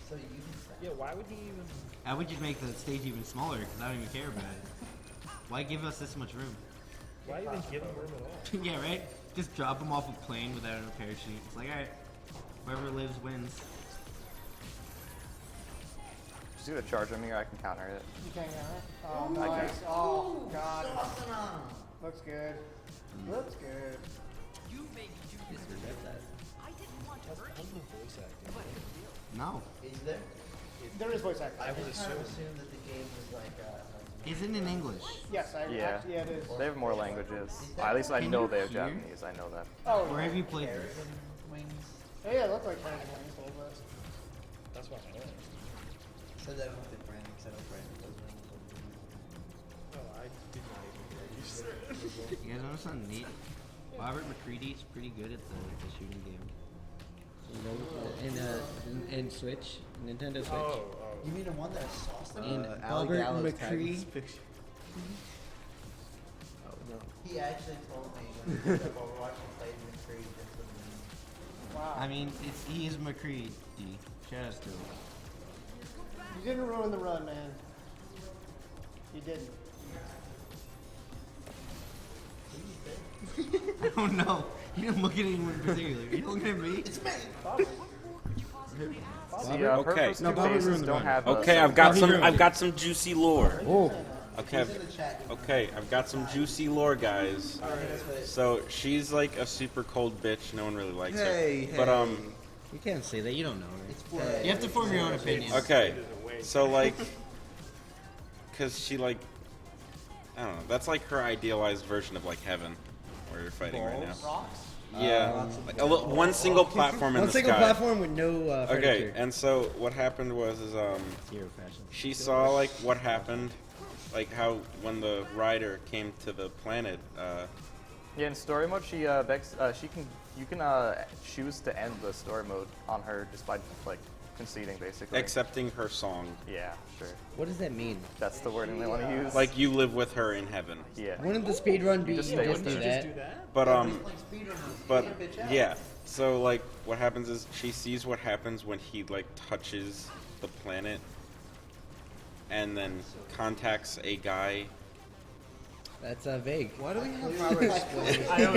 So you can say. yeah. Why would he even? I would just make the stage even smaller because I don't even care about it. Why give us this much room? Why even give him room at all? Yeah, right? Just drop him off a plane without a parachute. It's like, alright, whoever lives wins. Just gonna charge him here. I can counter it. You can't get it. Oh, nice. Oh, God. Looks good. Looks good. How's the voice acting? No. Is there? There is voice acting. I just kind of assumed that the game was like, Is it in English? Yes, I Yeah. actually, yeah, it is. They have more languages. At least I Can know you they have hear? Japanese. I know that. Oh, Where have you played this? wings. yeah, it looked like Dragon Wings a little bit. That's why I like. So that was the brand, because I know brand was Oh, I did not even get used to it. You guys know something neat? Robert McCready's pretty good at the shooting game. In Switch, Nintendo Switch. Oh, You mean the one that sauced them? And Ali Robert Gallows tagged McCree. this picture. He actually told me when he was up Overwatch and played McCree just with me. Wow. I mean, he is McCready. Shout out to him. You didn't ruin the run, man. You didn't. I don't know. You didn't look at anyone in particular. You looking at me? It's me! See, Okay. purpose No, two Bobby faces ruined the don't run. have. Okay, some- I've got he some. ruined I've it. got some juicy lore. Oh, Okay, He's in the chat. okay, I've got some juicy lore, guys. So she's like a super cold bitch. No one really likes Hey, her. But You can't say that. You don't know her. Hey. You have to form your own opinion. okay. So like, cause she like, I don't know. That's like her idealized version of like heaven, where you're fighting right now. Rocks? Yeah, like one single platform in one the single sky. platform with no Okay, furniture. and so what happened was Zero fashion. she saw like what happened, like how when the rider came to the planet. Yeah, in story mode, she begs. You can choose to end the story mode on her just by like conceding, basically. accepting her song. Yeah, sure. What does that mean? That's the wording they want to use. Like you live with her in heaven. Yeah. Wouldn't the speedrun be just you stay just with do her. that? But yeah. So like what happens is she sees what happens when he like touches the planet and then contacts a guy. That's vague. Why do we have Robert explain? I don't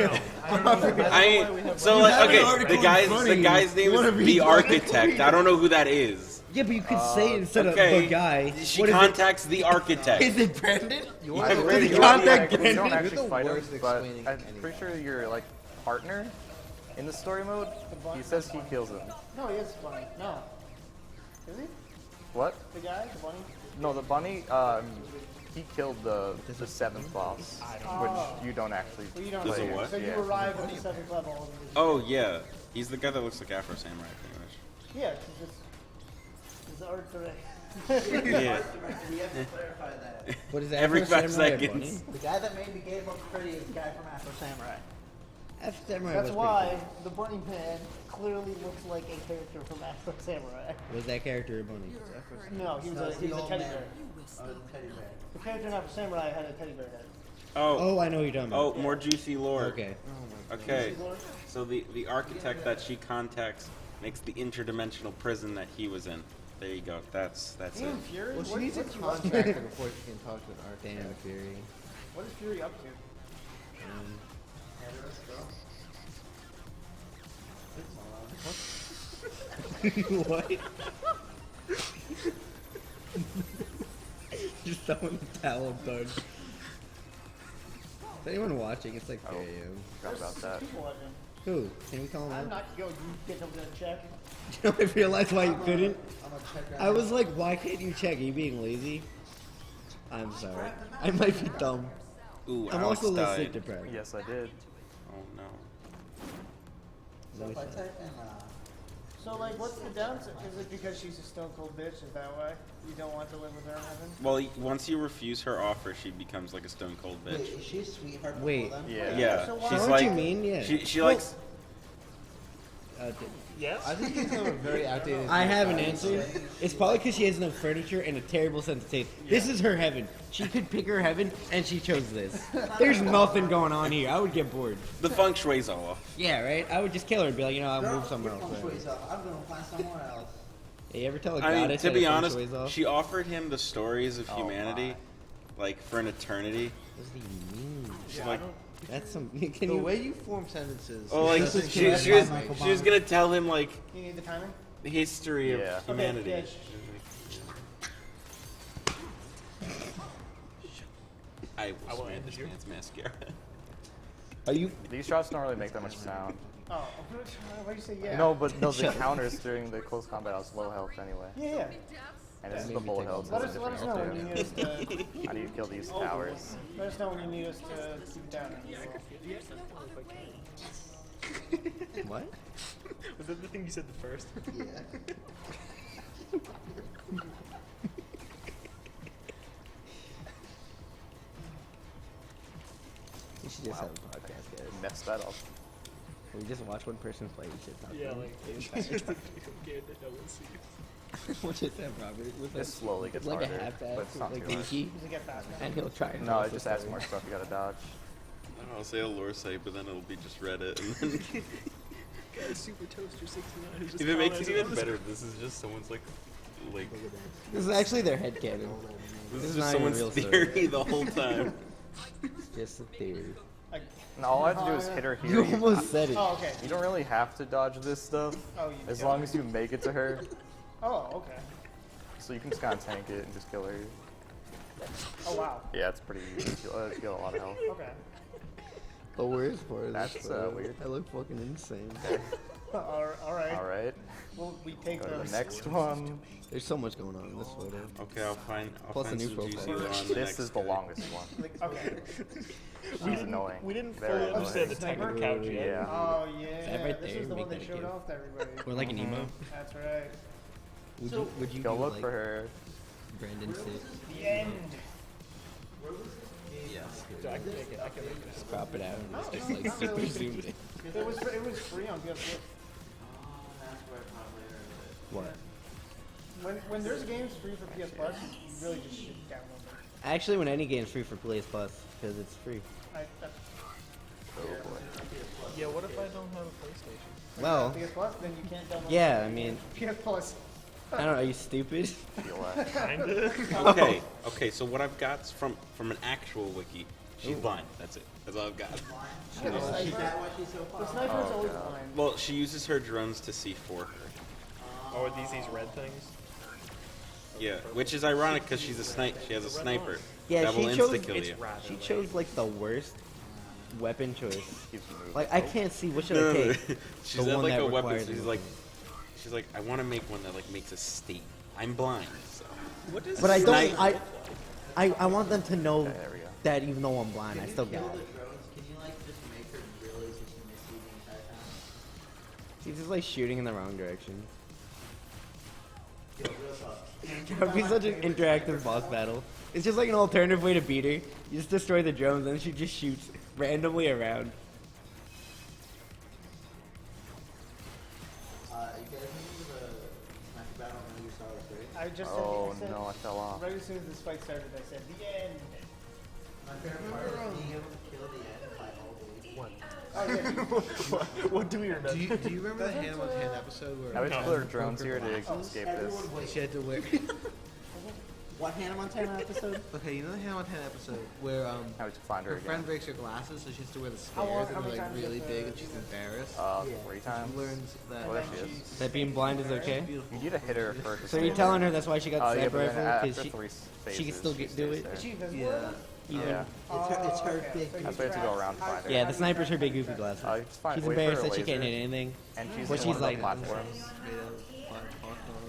know. So like okay, the guy's name is the Architect. I don't know who that is. Yeah, but you could say it instead Okay. of the guy. She What is it? contacts the Architect. Is it Brandon? You You are don't the really- contact you don't Brandon? actually You're the fight him, worst but explaining I'm anything. pretty sure your like partner in the story mode, he says he kills him. No, he is funny. No. Is he? What? The guy? The bunny? No, the bunny. He killed the seventh boss, which you don't actually. Well, you don't Does see it it. what? So you Yeah. arrive at the 7th level. Oh yeah, he's the guy that looks like Afro Samurai pretty much. Yeah, it's the art direct. Yeah. We have to clarify that. What is Every Afro 5 Samurai seconds. Bunny? The guy that made the game look pretty is the guy from Afro Samurai. Afro Samurai That's was why the bunny man clearly looks like a character from Afro Samurai. pretty cool. Was that character a bunny? No, he was a teddy bear. Oh, the teddy bear. The character in Afro Samurai had a teddy bear head. Oh, Oh, I know who you're talking oh, about. more juicy lore. Okay. Okay. So the architect that she contacts makes the interdimensional prison that he was in. There you go. That's it. Damn, Fury? Well, she What- needs a what's he up to? contractor before she can talk to an Damn architect. Fury. What is Fury up to? What? Just throwing the towel done. Is anyone watching? It's like 3 a.m. Forgot about that. People watching. Who? Can we call him I'm out? not going to get over there and check. You know, I realized why you couldn't. I'm gonna check right I was like, why can't you check? Are you being lazy? I'm sorry. I might be dumb. Ooh, I'm Alex also a little sleep died. deprived. Yes, I did. Oh no. So if I type in, So, like, what's the downside? Is it because she's a stone cold bitch? Is that why? You don't want to live with her in heaven? Well, once you refuse her offer, she becomes like a stone cold wait, bitch. is she a sweetheart? Wait. before them? Yeah. Yeah, So why- she's Know like what you mean? Yeah. she likes. Yes? I think you have a very outdated. I have an answer. It's probably because she has no furniture and a terrible sense of taste. This is her heaven. She could pick her heaven, and she chose this. There's nothing going on here. I would get bored. The feng shui's off. Yeah, right? I would just kill her and be like, you know, I'll move somewhere else. I'm Right? gonna find somewhere else. Hey, you ever tell a I mean, goddess to that be her feng honest, shui's off? she offered him the stories of Oh, humanity, my. like for an eternity. What does he mean? She's like, That's some. Can The you? way you form sentences. oh, like This is she correct was by Michael she was Bond. gonna tell him like You need the timing? the history of Yeah. humanity. Okay, I will will end this you. man's mascara. Are you? These shots don't really make that much sound. Oh, why'd you say yeah? No, but no, the counters during the close combat I was low health anyway. Yeah, And this is the full health. Let so it's us a know different when you health need us to. too. How do you kill these towers? Let us know when you need us to keep it down. What? Was that the thing you said the first? Yeah. We should just have a podcast, guys. Mess that up. We just watch one person play. We should talk. Yeah, about like it. it's just a video game that no one sees. We'll just have Robert with This us. slowly gets like harder, a half-ass, but it's not like too hard. Dinky, Does it get faster? and he'll try. and No, tell it us just the adds story. more stuff you gotta dodge. I'll say a lore site, but then it'll be just Reddit. And then Guys, Super Toaster 69 is just if it makes it colonizing even all this- better, this is just someone's like This is actually their headcanon. this is is not just even someone's real theory story. the whole time. Just a theory. No, all I have to do is hit her here. You almost said it. Oh, okay. You don't really have to dodge this stuff, Oh, you as yeah. long as you make it to her. Oh, okay. So you can just kind of tank it and just kill her. Oh, wow. Yeah, it's pretty easy. You kill a lot of health. Okay. The worst part is That's, this photo. weird. I look fucking insane. All right. All right, Well, we take go to those. the next one. There's so much going on in this photo. Okay, I'll find Plus a some new juicy profile. lore on the This next is the guy. longest one. Like, okay. She's annoying. We didn't Very fully annoying. understand the technical couch yet. Yeah. Oh, yeah. that right This there? is the Make one they that a showed gift. off to everybody. Or like an emo. That's right. Would you Go do look like for her. Brandon sit? The end. So I can make it. I can make it. Just crop it out and just like super zoom it. It was free on PS4. What? when there's games free for PS Plus, you really just should download them. Actually, when any game's free for PS Plus, because it's free. Yeah, what if I don't have a PlayStation? Well, PS Plus, then you can't download. yeah, I mean, PS Plus. I don't know. Are you stupid? Kinda. Okay. So what I've got from an actual wiki, she's blind. That's it. That's all I've got. The sniper's always blind. Well, she uses her drones to see for her. Oh, are these red things? Yeah, which is ironic because she's a sniper. She has a sniper. Yeah, that will she chose. insta-kill you. She chose like the worst weapon choice. Keeps moving. Like I can't see what should No, I no, no. take. She's The at one like that a weapon. requires She's like, I want to make one that like makes a statement. I'm blind, so. What is But I don't. Snipe. I want them to know Okay, there we go. that even though I'm blind, I still got it. Can you like just make her really just miss you the entire time? She's just like shooting in the wrong direction. It would be such an interactive boss battle. It's just like an alternative way to beat her. You just destroy the drones, and she just shoots randomly around. You guys remember the sniper battle on Metal Gear Solid 3? I just Oh said, no, I fell off. right as soon as this fight started, I said the end. My favorite part is being able to kill the end by all the way. Oh yeah. What do we remember? Do you remember the Hannah Montana episode where Now we just put our drones here to escape this. she had to wear? What Hannah Montana episode? Okay, you know the Hannah Montana episode where Now we just find her her again. friend breaks her glasses, so she has to wear the How long- stairs, how and many they're like times really you have to big, and do she's that? embarrassed. 3 times. She learns that. Oh, there she is. That being blind is okay. You need to hit her for it to So you're stay telling there. her that's why she got Oh, the yeah, sniper but then rifle after because 3 she can phases, still she do stays it? there. Is she invisible? Yeah. Yeah. It's her big. That's why you have to go around to find her. Yeah, the sniper's her big goofy glasses. You just find, She's wait for embarrassed her that she can't laser, hit anything. And she's But in she's one of the like- platforms.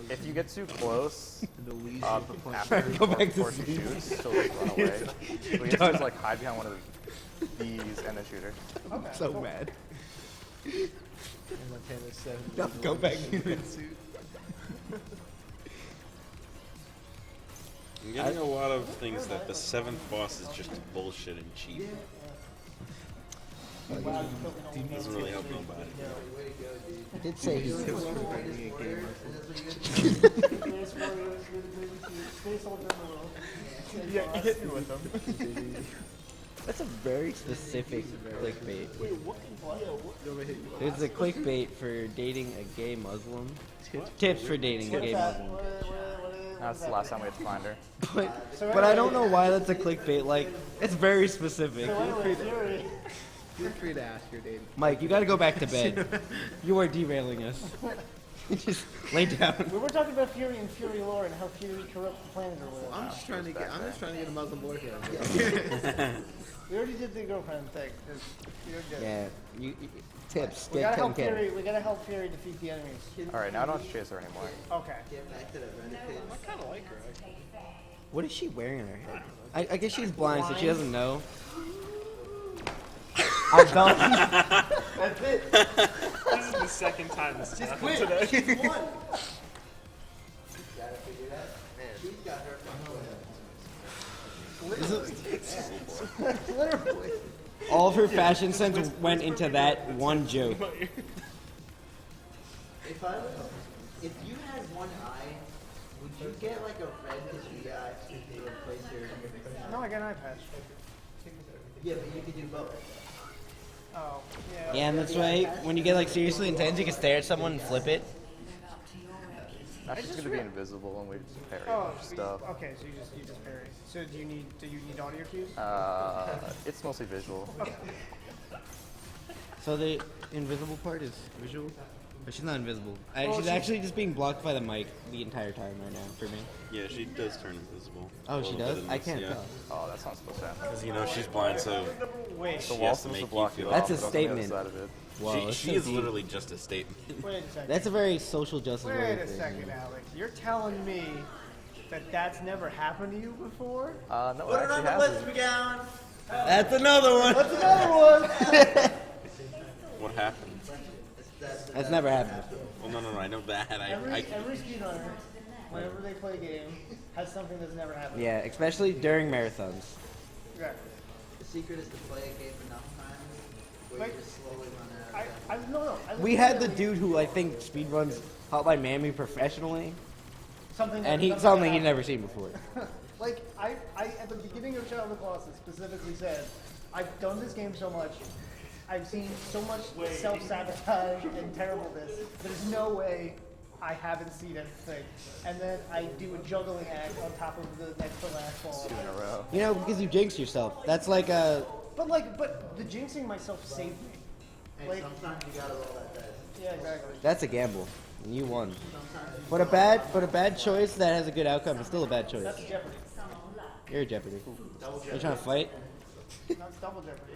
If you get too close, after Go back to before she sleep. shoots, she'll like run away. So you have to just like hide behind one of these and then shoot her. Okay. So mad. Hannah Montana 7. No, go back. I'm getting a lot of things that the 7th boss is just bullshit and cheap. Doesn't really help anybody. I did say he's Yeah, hit me with them. That's a very specific clickbait. There's a clickbait for dating a gay Muslim. Tips for dating a gay Muslim. That's the last time we had to find her. But I don't know why that's a clickbait. Like, it's very specific. Feel free to ask your date. Mike, you gotta go back to bed. You are derailing us. Just lay down. We were talking about Fury and Fury lore and how Fury corrupts the planet or whatever. I'm just trying to get a Muslim boyfriend. We already did the girlfriend thing. 'Cause you already did. Yeah. Tips. We Get gotta help 10K. Fury. We gotta help Fury defeat the enemies. Alright, now I don't have to chase her anymore. Okay. I kind of like her. Actually. What is she wearing on her head? I guess she's blind, so she doesn't know. I don't. That's it. This is the second time this has happened today. Literally. All of her fashion sense went into that one joke. If you had one eye, would you get like a red Kashida eye to replace your? No, I got an eye patch. Yeah, but you could do both. Oh, yeah. Yeah, and that's why when you get like seriously intense, you can stare at someone and flip it. Now she's gonna be invisible and we just parry Oh, stuff. okay. So you just parry. So do you need audio cues? It's mostly visual. So the invisible part is visual? But she's not invisible. She's she's- actually just being blocked by the mic the entire time right now for me. Yeah, she does turn invisible. Oh, A she little does? bit in I this, can't yeah. tell. Oh, that's not supposed to happen. Because, you know, she's blind, so Wait. The she wall's has to supposed make to you block feel you That's off, a but on the other statement. side of it. Wow, that's she so is deep. literally just a statement. Wait a second. That's a very social justice. Wait warrior a thing. second, Alex. You're telling me that that's never happened to you before? No, it actually hasn't. That's another one. That's another one. What happened? That's never happened. Well, no, I know that. Every speedrunner, whenever they play a game, has something that's never happened. Yeah, especially during marathons. Exactly. The secret is to play a game enough times where Like, you just slowly run out. No. We had the dude who I think speedruns Hotline Miami professionally. something. And that's something gonna he'd never happen. seen before. Like I at the beginning of Shadow of the Colossus specifically said, I've done this game so much, I've seen so much self-sabotage and terribleness. There's no way I haven't seen anything. And then I do a juggling act on top of the next to last ball. 2 in a row. You know, because you jinxed yourself. That's like a. But the jinxing myself saved me. Like, Sometimes you gotta roll that dice. yeah, exactly. That's a gamble. And you won. But a bad choice that has a good outcome is still a bad choice. That's Jeopardy. You're a Jeopardy. You trying to fight? That's double Jeopardy.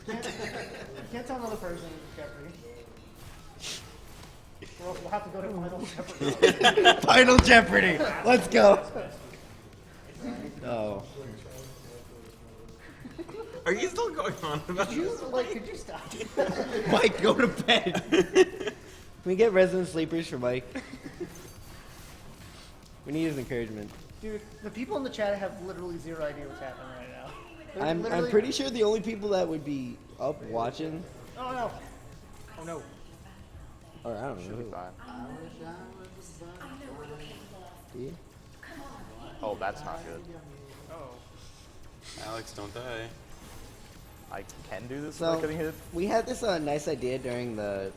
You can't tell another person it's Jeopardy. Or else we'll have to go to Final Jeopardy. Final Jeopardy. Let's go. Oh. Are you still going on about Could you stop? Mike, go to bed. Can we get resident sleepers for Mike? We need his encouragement. Dude, the people in the chat have literally zero idea what's happening right now. They're I'm literally- pretty sure the only people that would be up watching, Oh no. Oh no. or I don't know. Should be who. fine. See? Oh, that's not good. Alex, don't die. I can do this So without getting hit. we had this nice idea during the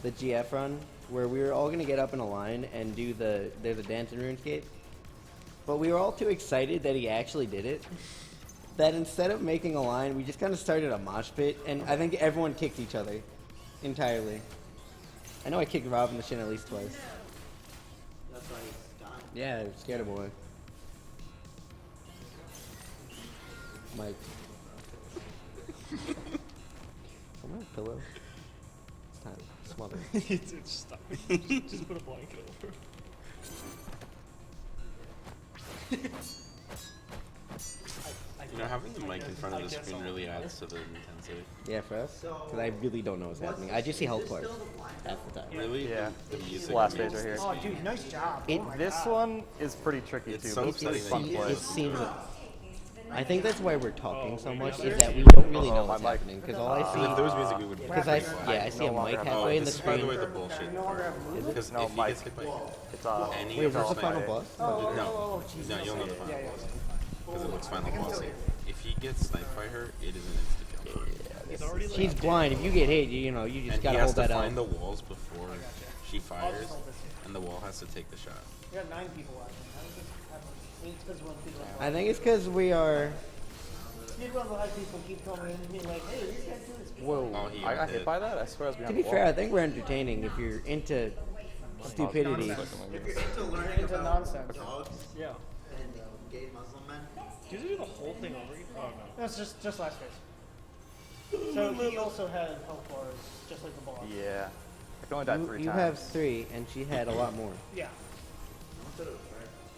GF run where we were all gonna get up in a line and do there's a dance in RuneScape, but we were all too excited that he actually did it. That instead of making a line, we just kind of started a mosh pit, and I think everyone kicked each other entirely. I know I kicked Rob in the shin at least twice. That's why he's gone. Yeah, scared a boy. Mike. Come on, pillow. It's time. Smother. it's stop. Just put a blanket over. You know, having the mic in front of the screen really adds to the intensity. Yeah, for us? Because I really don't know what's happening. I just see health bars half the time. Really? Yeah. The music. Last phase right here. Oh dude, nice job. Oh my This God. one is pretty tricky It's too, so but it's upsetting fun that play. It seems. I think that's why we're talking so much, is that we don't really know what's happening. Because all I If there see. was music, we would. Because I see a mic halfway in the This is, by the screen. way, the bullshit. No longer have moves? Because No, if he Mike. gets hit by It's any Wait, of what's our the final sniper- boss? No, Jesus. no, you'll know the final Yeah, yeah. boss. Because it looks final boss. If he gets sniped by her, it is an instant kill. He's already like. She's blind. If you get hit, you know, you just And he gotta has hold to that find out. the walls before she fires, and the wall has to take the shot. We got 9 people watching. How does this happen? I mean, it's because when people I think it's because we are. Speedrun will have people keep coming in and being like, hey, these guys do this. Whoa, Oh, he I got did. hit by that? I swear I was To behind be the fair, wall. I think we're entertaining if you're into stupidity. If you're into learning Into about nonsense. dogs Yeah. and gay Muslim men, Do you do the whole thing over again? Oh no. That's just last phase. So he also had health bars, just like the boss. Yeah. I can only die 3 You times. have 3, and she had a lot more. Yeah.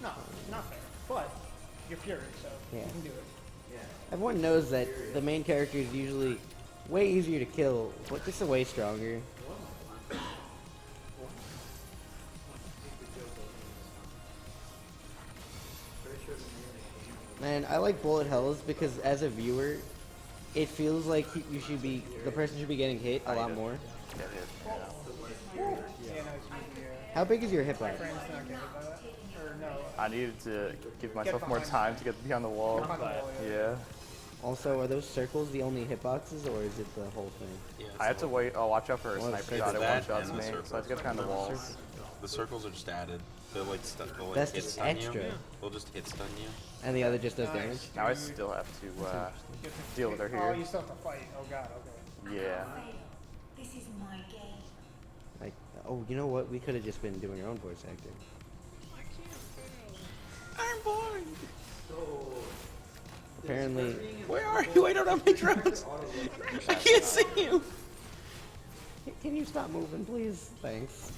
No, not fair. But you're Fury, so Yeah. you can do it. Everyone knows that the main character is usually way easier to kill, but just a way stronger. Man, I like bullet hells because as a viewer, it feels like you should be the person should be getting hit a lot more. Get hit. Yeah, no, it's easy. How big is your hit box? Friends not get hit by that. Or no. I needed to give myself more behind. time to get behind the wall. Behind the wall, yeah. Yeah. Also, are those circles the only hitboxes, or is it the whole thing? Yeah, I had to wait. Oh, watch out for a Well, sniper it's shot. It that one shots and the me, circles. so I had to get behind the walls. The circles are just added. They're like they'll like That's hit just stun extra. you. They'll just hit stun you. And the other just does damage? Now I still have to deal with her Oh, here. you still have to fight. Oh god, okay. Yeah. This is my game. Like, oh, you know what? We could have just been doing our own voice acting. I'm blind. Apparently, Where are you? I don't have my drones. I can't see you. can you stop moving, please? Thanks.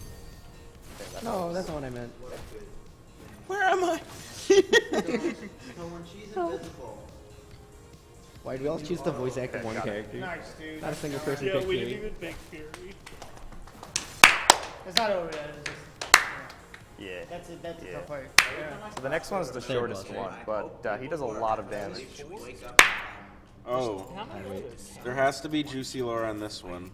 No, that's not what I meant. Where am I? so when she's invisible, Why do we all choose to voice act one character? Nice, dude. Not a single person Yeah, picked we didn't Fury. even pick Fury. It's not over yet. It's just, Yeah. that's it. That's a Yeah. tough fight. Yeah. So the next one's the shortest one, but he does a lot of damage. Oh, there has to be juicy lore on this one.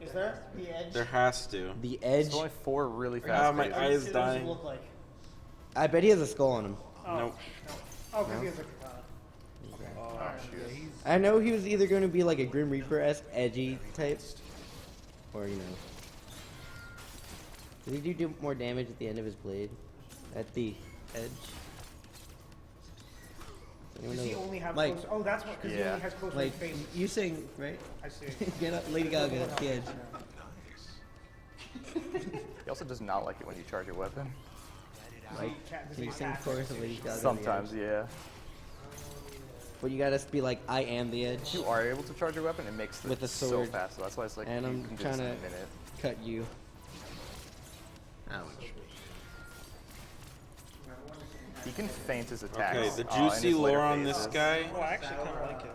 Is there the edge? There has to. The There's Edge. only 4 really Ah, fast my phases. eye is What does it dying. look like? I bet he has a skull on him. Oh. Nope. Oh, because No? he has a katana. Alright. I know he was either going to be like a Grim Reaper-esque edgy type, or you know. Did he do more damage at the end of his blade? At the edge? Does he only have Mike, close? Oh, that's what. Because he only has close range like face. you sing, right? I see. Get up, Lady Gaga at the edge. He also does not like it when you charge your weapon. Like, can you sing chorus of Lady Gaga? at the Sometimes, edge? yeah. But you gotta be like, I am the edge. If you are able to charge your weapon, it makes it With a so sword. fast. So that's why it's like And you I'm can do trying this in to a minute. cut you. Ouch. He can feint his attacks. Okay, the in juicy his later lore on this phases. guy. Oh, I actually kind of like him.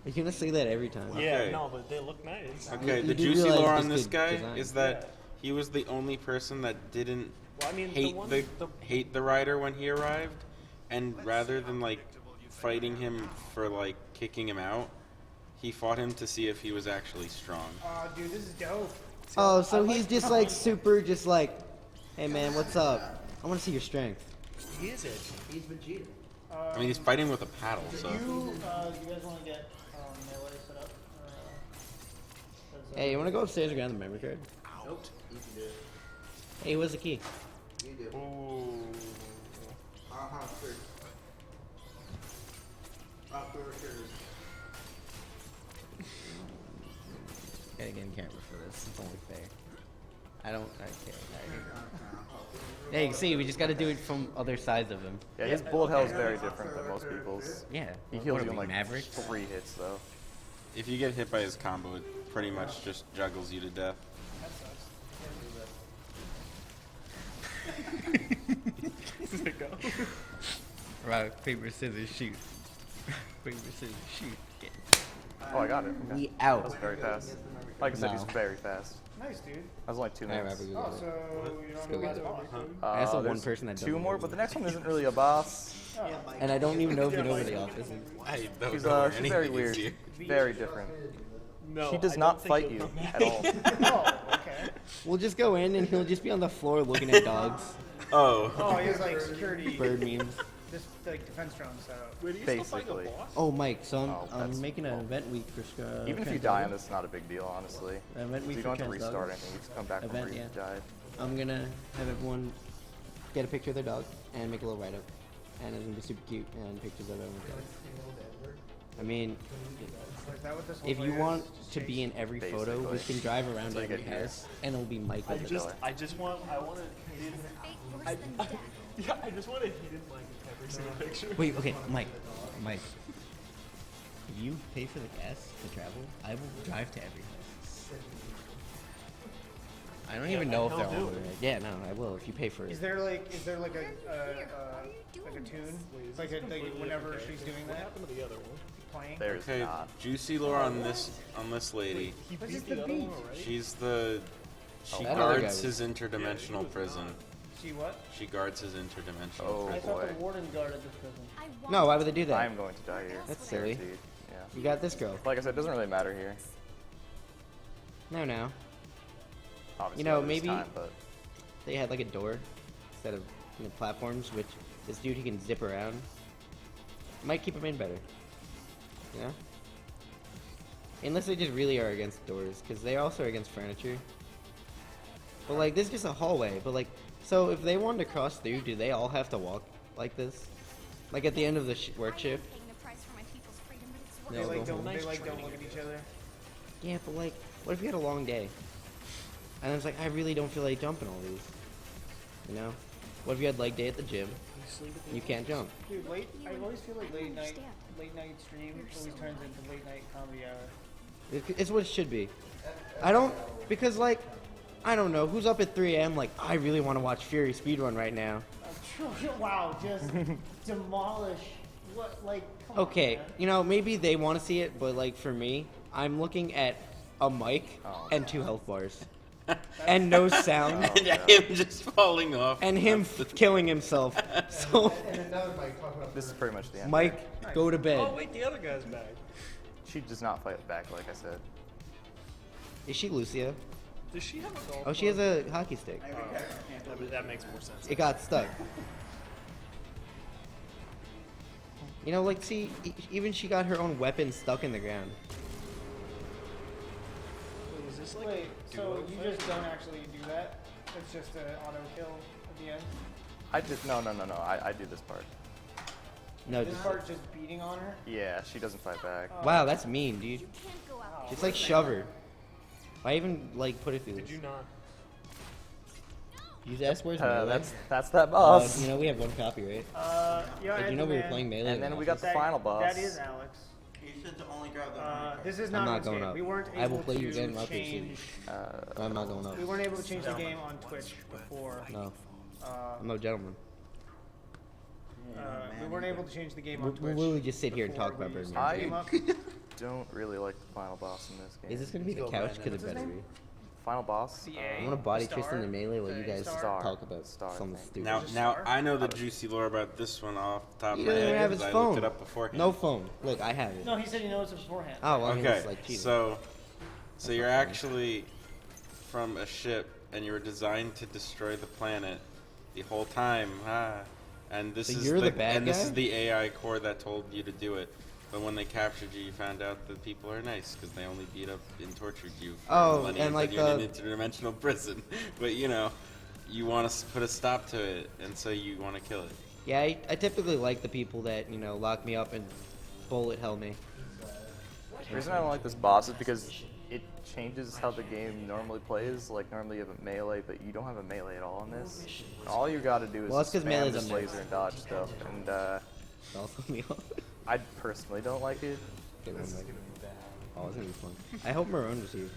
You're gonna say that every time. Yeah, Okay. no, but they look nice. Okay, You the do juicy realize lore this on this kid guy designed- is that he was the only person that didn't Well, I mean, hate the rider when he arrived, and rather than like fighting him for like kicking him out, he fought him to see if he was actually strong. Oh, dude, this is dope. Oh, so he's just like super, just like, hey man, what's up? I want to see your strength. He is edgy. He's Vegeta. I mean, he's fighting with a paddle, so. Do you guys want to get melee set up? Hey, you want to go upstairs and grab the memory card? Nope. You can do it. Hey, where's the key? You do. Ooh. Sure. Gotta get in camera for this. It's only fair. I don't. Okay. Yeah, you can see, we just gotta do it from other sides of him. Yeah, his bullet hell is very different than most people's. Yeah. He What heals are you in we, like Mavericks? 3 hits though. If you get hit by his combo, it pretty much just juggles you to death. Rock, paper, scissors, shoot. Paper, scissors, shoot. Get. Oh, I got it. Okay. We out. That was very fast. Like I said, he's No. very fast. Nice, dude. That was only 2 Alright, minutes. Robert, Oh, go so get you don't Let's know go about get the it. boss? That's the one there's person that 2 doesn't more, know. but the next one isn't really a boss. And I don't even know if you know where the office is. I don't She's, know where she's very anything weird. is here. Very different. No, She does I not don't think fight you'll you come at all. Oh, okay. We'll just go in and he'll just be on the floor looking at dogs. Oh. Oh, he has like security. Bird memes. This like defense drone setup. Wait, are you still fighting Basically. a boss? Oh, Mike, so Oh, I'm that's- making an event week for Even if you die on this, it's not a big deal, honestly. Event week You for don't have to Ken's restart dog. anything. You just come back from Event, where you yeah. died. I'm gonna have everyone get a picture of their dog and make a little write-up. And it's gonna be super cute and pictures of everyone's dog. I mean, Is that what this whole if you play want is? to be in every photo, we Basically. can drive around So you every get here. house and it'll be Mike I with the just dog. want to. Yeah, I just want a hidden like every single picture. Wait, okay, Mike. If you pay for the gas to travel, I will drive to every house. I don't even know if they're he'll all do it. Yeah, no, I will if you pay for it. Is there like a tune like whenever she's doing What that happened to the other one? playing? There's Okay, not. juicy lore on this lady. He But beat it's the the other beat. one already. She That other guy guards was- his interdimensional prison. She what? She guards his interdimensional Oh prison. boy. warden guarded this prison. No, why would they do that? I'm going to die here. That's silly. Guaranteed. Yeah. You got this girl. Like I said, it doesn't really matter here. No. Obviously, know, this maybe- time, but They had like a door instead of platforms, which this dude he can zip around. Might keep him in better. Yeah. Unless they just really are against doors, because they also are against furniture. But like, this is just a hallway. But like, so if they wanted to cross through, do they all have to walk like this? Like at the end of the work shift? They they'll like go don't home. don't look at each other. Yeah, but like, what if you had a long day? And I was like, I really don't feel like jumping all these. You know? What if you had leg day at the gym? You can't jump. Dude, I always feel like late night stream always turns into late night comedy hour. It's what it should be. I don't, because like, I don't know, who's up at 3 a.m. like, I really want to watch Furi Speedrun right now. Wow, just demolish what like. Come Okay, on, man. you know, maybe they want to see it, but like for me, I'm looking at a mic and 2 health bars. And no sound. And him just falling off. And him killing himself. So, this is pretty much the end. Mike, go to bed. Oh wait, the other guy's back. She does not fight back, like I said. Is she Lucia? Does she have a golf? Oh, she has a hockey stick. That makes more sense. It got stuck. You know, like, see, even she got her own weapon stuck in the ground. Wait, is this like Wait, a so duo you fight? just don't actually do that? It's just an auto kill at the end? I just no. I do this part. No, This just, part just beating on her? Yeah, she doesn't fight back. wow, that's mean, dude. Just like shove her. Why even like put it through Did this? you not? Use S words melee. That's that boss. You know we have one copy, right? Yeah, Did you know we were playing melee? And then we got the final boss. That is Alex. You said to only grab the This is I'm not not going RuneScape. up. We weren't I will able play you to again after change. I'm not going up. We weren't able to change the game on Twitch before. No. Uh, I'm no gentleman. we weren't able to change the game We'll on Twitch. literally just sit here and before talk about we Birdman. started the game up. Don't really like the final boss in this game. Is this gonna be the couch? Because it better be. Final boss? I'm gonna body Tristan in melee while you guys Star. talk about Star, I something think. stupid. Now I know the juicy lore about this one off the top He of my doesn't even head have his because I phone. looked it up beforehand. No phone. Look, I have it. No, he said he knows it beforehand. Oh, well, I mean, Okay, it's like cheating. so you're actually from a ship and you were designed to destroy the planet the whole time. And this So is you're the bad and this guy? is the AI core that told you to do it. But when they captured you, you found out that people are nice because they only beat up and tortured you for Oh, millennia, and like you're in an interdimensional prison. But you know, you want to put a stop to it, and so you want to kill it. Yeah, I typically like the people that, you know, lock me up and bullet hell me. The reason I don't like this boss is because it changes how the game normally plays. Like normally you have a melee, but you don't have a melee at all in this. All you got to do is Well, that's 'cause spam melee's this a mix. laser and dodge stuff. And Also me off. I personally don't like it. Okay, one mic. Oh, it's gonna be fun. I hope Marone was here.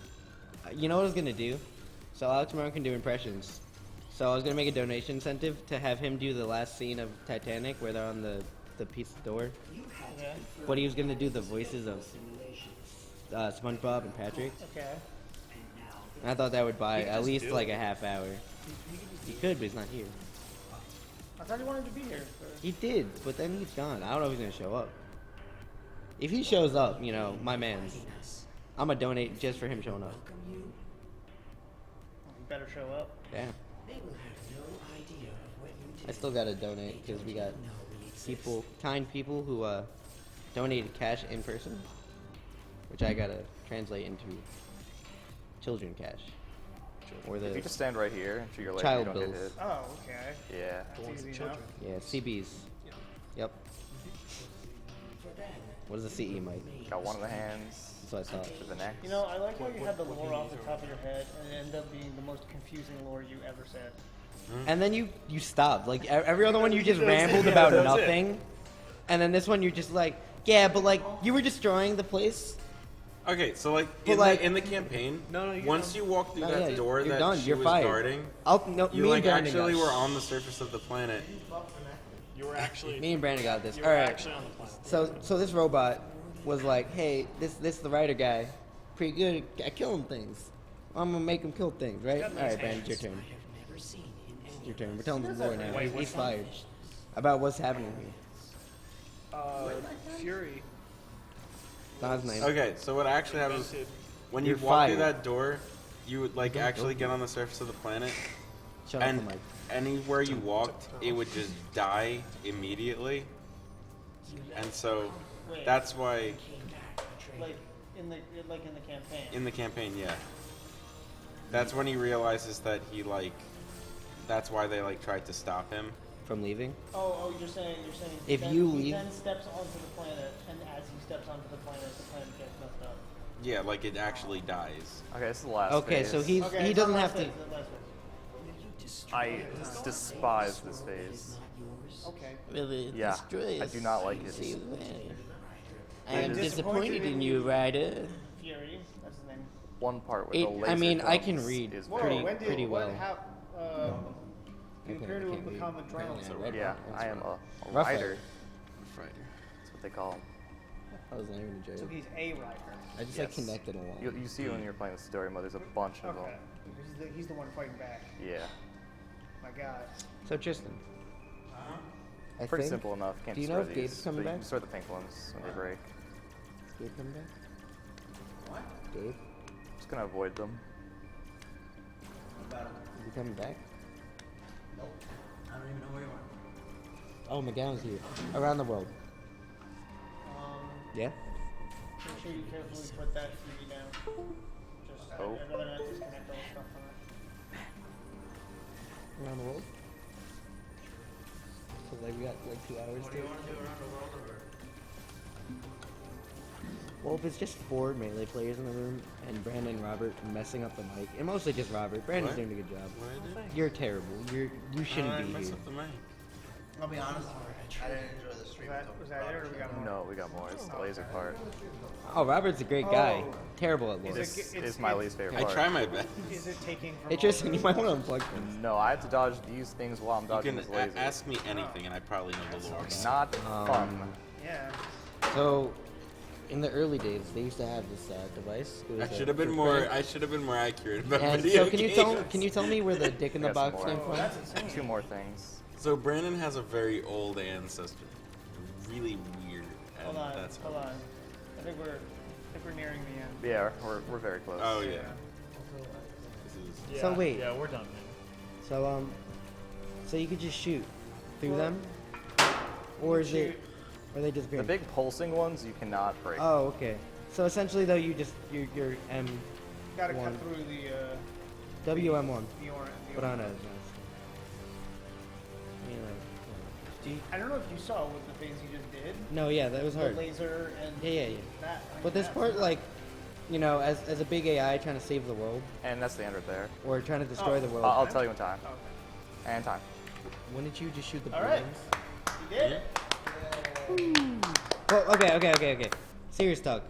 You know what I was gonna do? So Alex Marone can do impressions. So I was gonna make a donation incentive to have him do the last scene of Titanic where they're on the piece of door. Okay. But he was gonna do the voices of SpongeBob and Patrick. Okay. And I thought that would buy He could at just least do like it. a half hour. He could, but he's not here. I thought he wanted to be here. He did, but then he's gone. I don't know if he's gonna show up. If he shows up, you know, my man's. I'm gonna donate just for him showing up. You better show up. Yeah. I still gotta donate because we got people, kind people who donated cash in person, which I gotta translate into children cash. Or the If you just stand right here and shoot your leg, you child don't get bills. hit. Oh, okay. Yeah. That's easy enough. Yeah, CBs. Yep. What is a CE, Mike? Got one in the hands. That's what I thought. To the neck. You know, I like how you had the lore off the top of your head and it ended up being the most confusing lore you ever said. And then you stopped. Like every other one, you just That's it, rambled yeah, about that's it. nothing. And then this one, you're just like, yeah, but like you were destroying the place. Okay, so like But in, like- in the campaign, No, you once don't. you walk through No, that yeah, door you're that done, she you're was fired. guarding, No, you me like and Brandon actually got were on the surface of the planet. You were actually. Me and Brandon got this. You All were right. actually on the planet. So this robot was like, hey, this the writer guy, pretty good at killing things. I'm gonna make him kill things, right? Got All nice right, Brandon, it's your hands. turn. It's your turn. We're telling the lore now. Wait, He's what's fired. About what's happening here. Fury. Not his name. Okay, so what actually happens Invented. when you You're walk through fired. that door, you would like actually get on the surface of the planet, Shut up, and the mic. anywhere you walked, it would just die immediately. And so Wait. that's why Like in the campaign. in the campaign, yeah. That's when he realizes that he like that's why they like tried to stop him. From leaving. Oh, you're saying If then, you he leave- then steps onto the planet, and as he steps onto the planet gets messed up. Yeah, like it actually dies. Okay, this is the last Okay, phase. so he Okay, doesn't not have last to. phase, not last phase. I despise this phase. Okay. Really Yeah, destroy I do not like it. See you then. I I'm am disappointed disappointed in in you. you, Ryder. Fury, that's his name. One part with It- the laser I mean, I can drums read is Whoa, very- when did, pretty what well. you Okay, appear I to have can't read. become a drone. Apparently I read Yeah, wrong. I am a Rough writer. Rider. That's what they call him. That was not even a So joke. he's a writer. I just Yes. like connected along. You see when you're playing the story mode, there's a bunch of Okay. them. He's the one fighting back. Yeah. My God. So Tristan. I Pretty think- simple enough. Can't Do you destroy know if Gabe's these, coming but you back? can destroy the pink ones when they break. Gabe coming back? What? Gabe? Just gonna avoid them. Is he coming back? I don't even know where you are. Oh, McGowan's here. Around the world. Yeah? Make sure you carefully put that Furi down. Just, I'd rather not disconnect all the stuff from it. Around the world? So like we got like 2 hours What do you want to do around the world, or? Well, if it's just 4 melee players in the room and Brandon and Robert messing up the mic, and mostly just Robert. Brandon's What? doing a good job. What did I do? You're terrible. You shouldn't be mess here. up the mic. I'll be honest, I didn't enjoy the stream. Was that it, or we got more? No, we got more. It's the laser part. Oh, Robert's a great guy. Oh. Terrible at laser. This is my least favorite I part. try my best. Is it taking from Hey Tristan, you might want to unplug things. No, I have to dodge these things while I'm You dodging can this laser. ask me anything, and I probably know the lore. Not fun. Yeah. So, in the early days, they used to have this device. It was I a should have been for more. prank. I should have been more accurate about And video so, can you tell me where the dick in the I got box some came more. from? 2 more things. So Brandon has a very old ancestor, really weird, and Hold on. that's Hold on. I think we're nearing the end. Yeah, we're very close. Oh yeah. This is. So wait. Yeah, we're done, man. So you could just shoot through them, or is it? Or are they just The green? big pulsing ones you cannot break. Oh, okay. So essentially, though, your M Gotta cut One. through the WM1. the orange. Put on it. I don't know if you saw what the things you just did. No, yeah, that was The hard. laser and Yeah. that. But this part, like, you know, as a big AI trying to save the world, And that's the end right there. or trying to destroy the world. I'll tell you in time. Okay. And time. When did you just shoot the All right. balloons? You did it. Well, okay. Serious talk.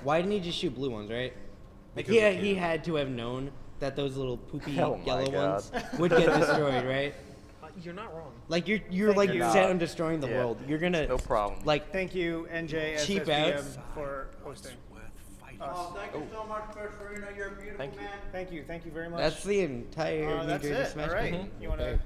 Why didn't he just shoot blue ones, right? Like, Because yeah, he he had to have known that those little poopy Oh my yellow God. ones would get destroyed, right? You're not wrong. Like you're Thank you. set on destroying the Yeah. world. You're gonna No problem. like Thank you, NJ Cheap SSBM, outs. for hosting. Oh, thank you so much, Farina. You're a beautiful Thank you. man. Thank you very much. that's the entire New That's Jersey it. Smash All right. Bros. You want to Right.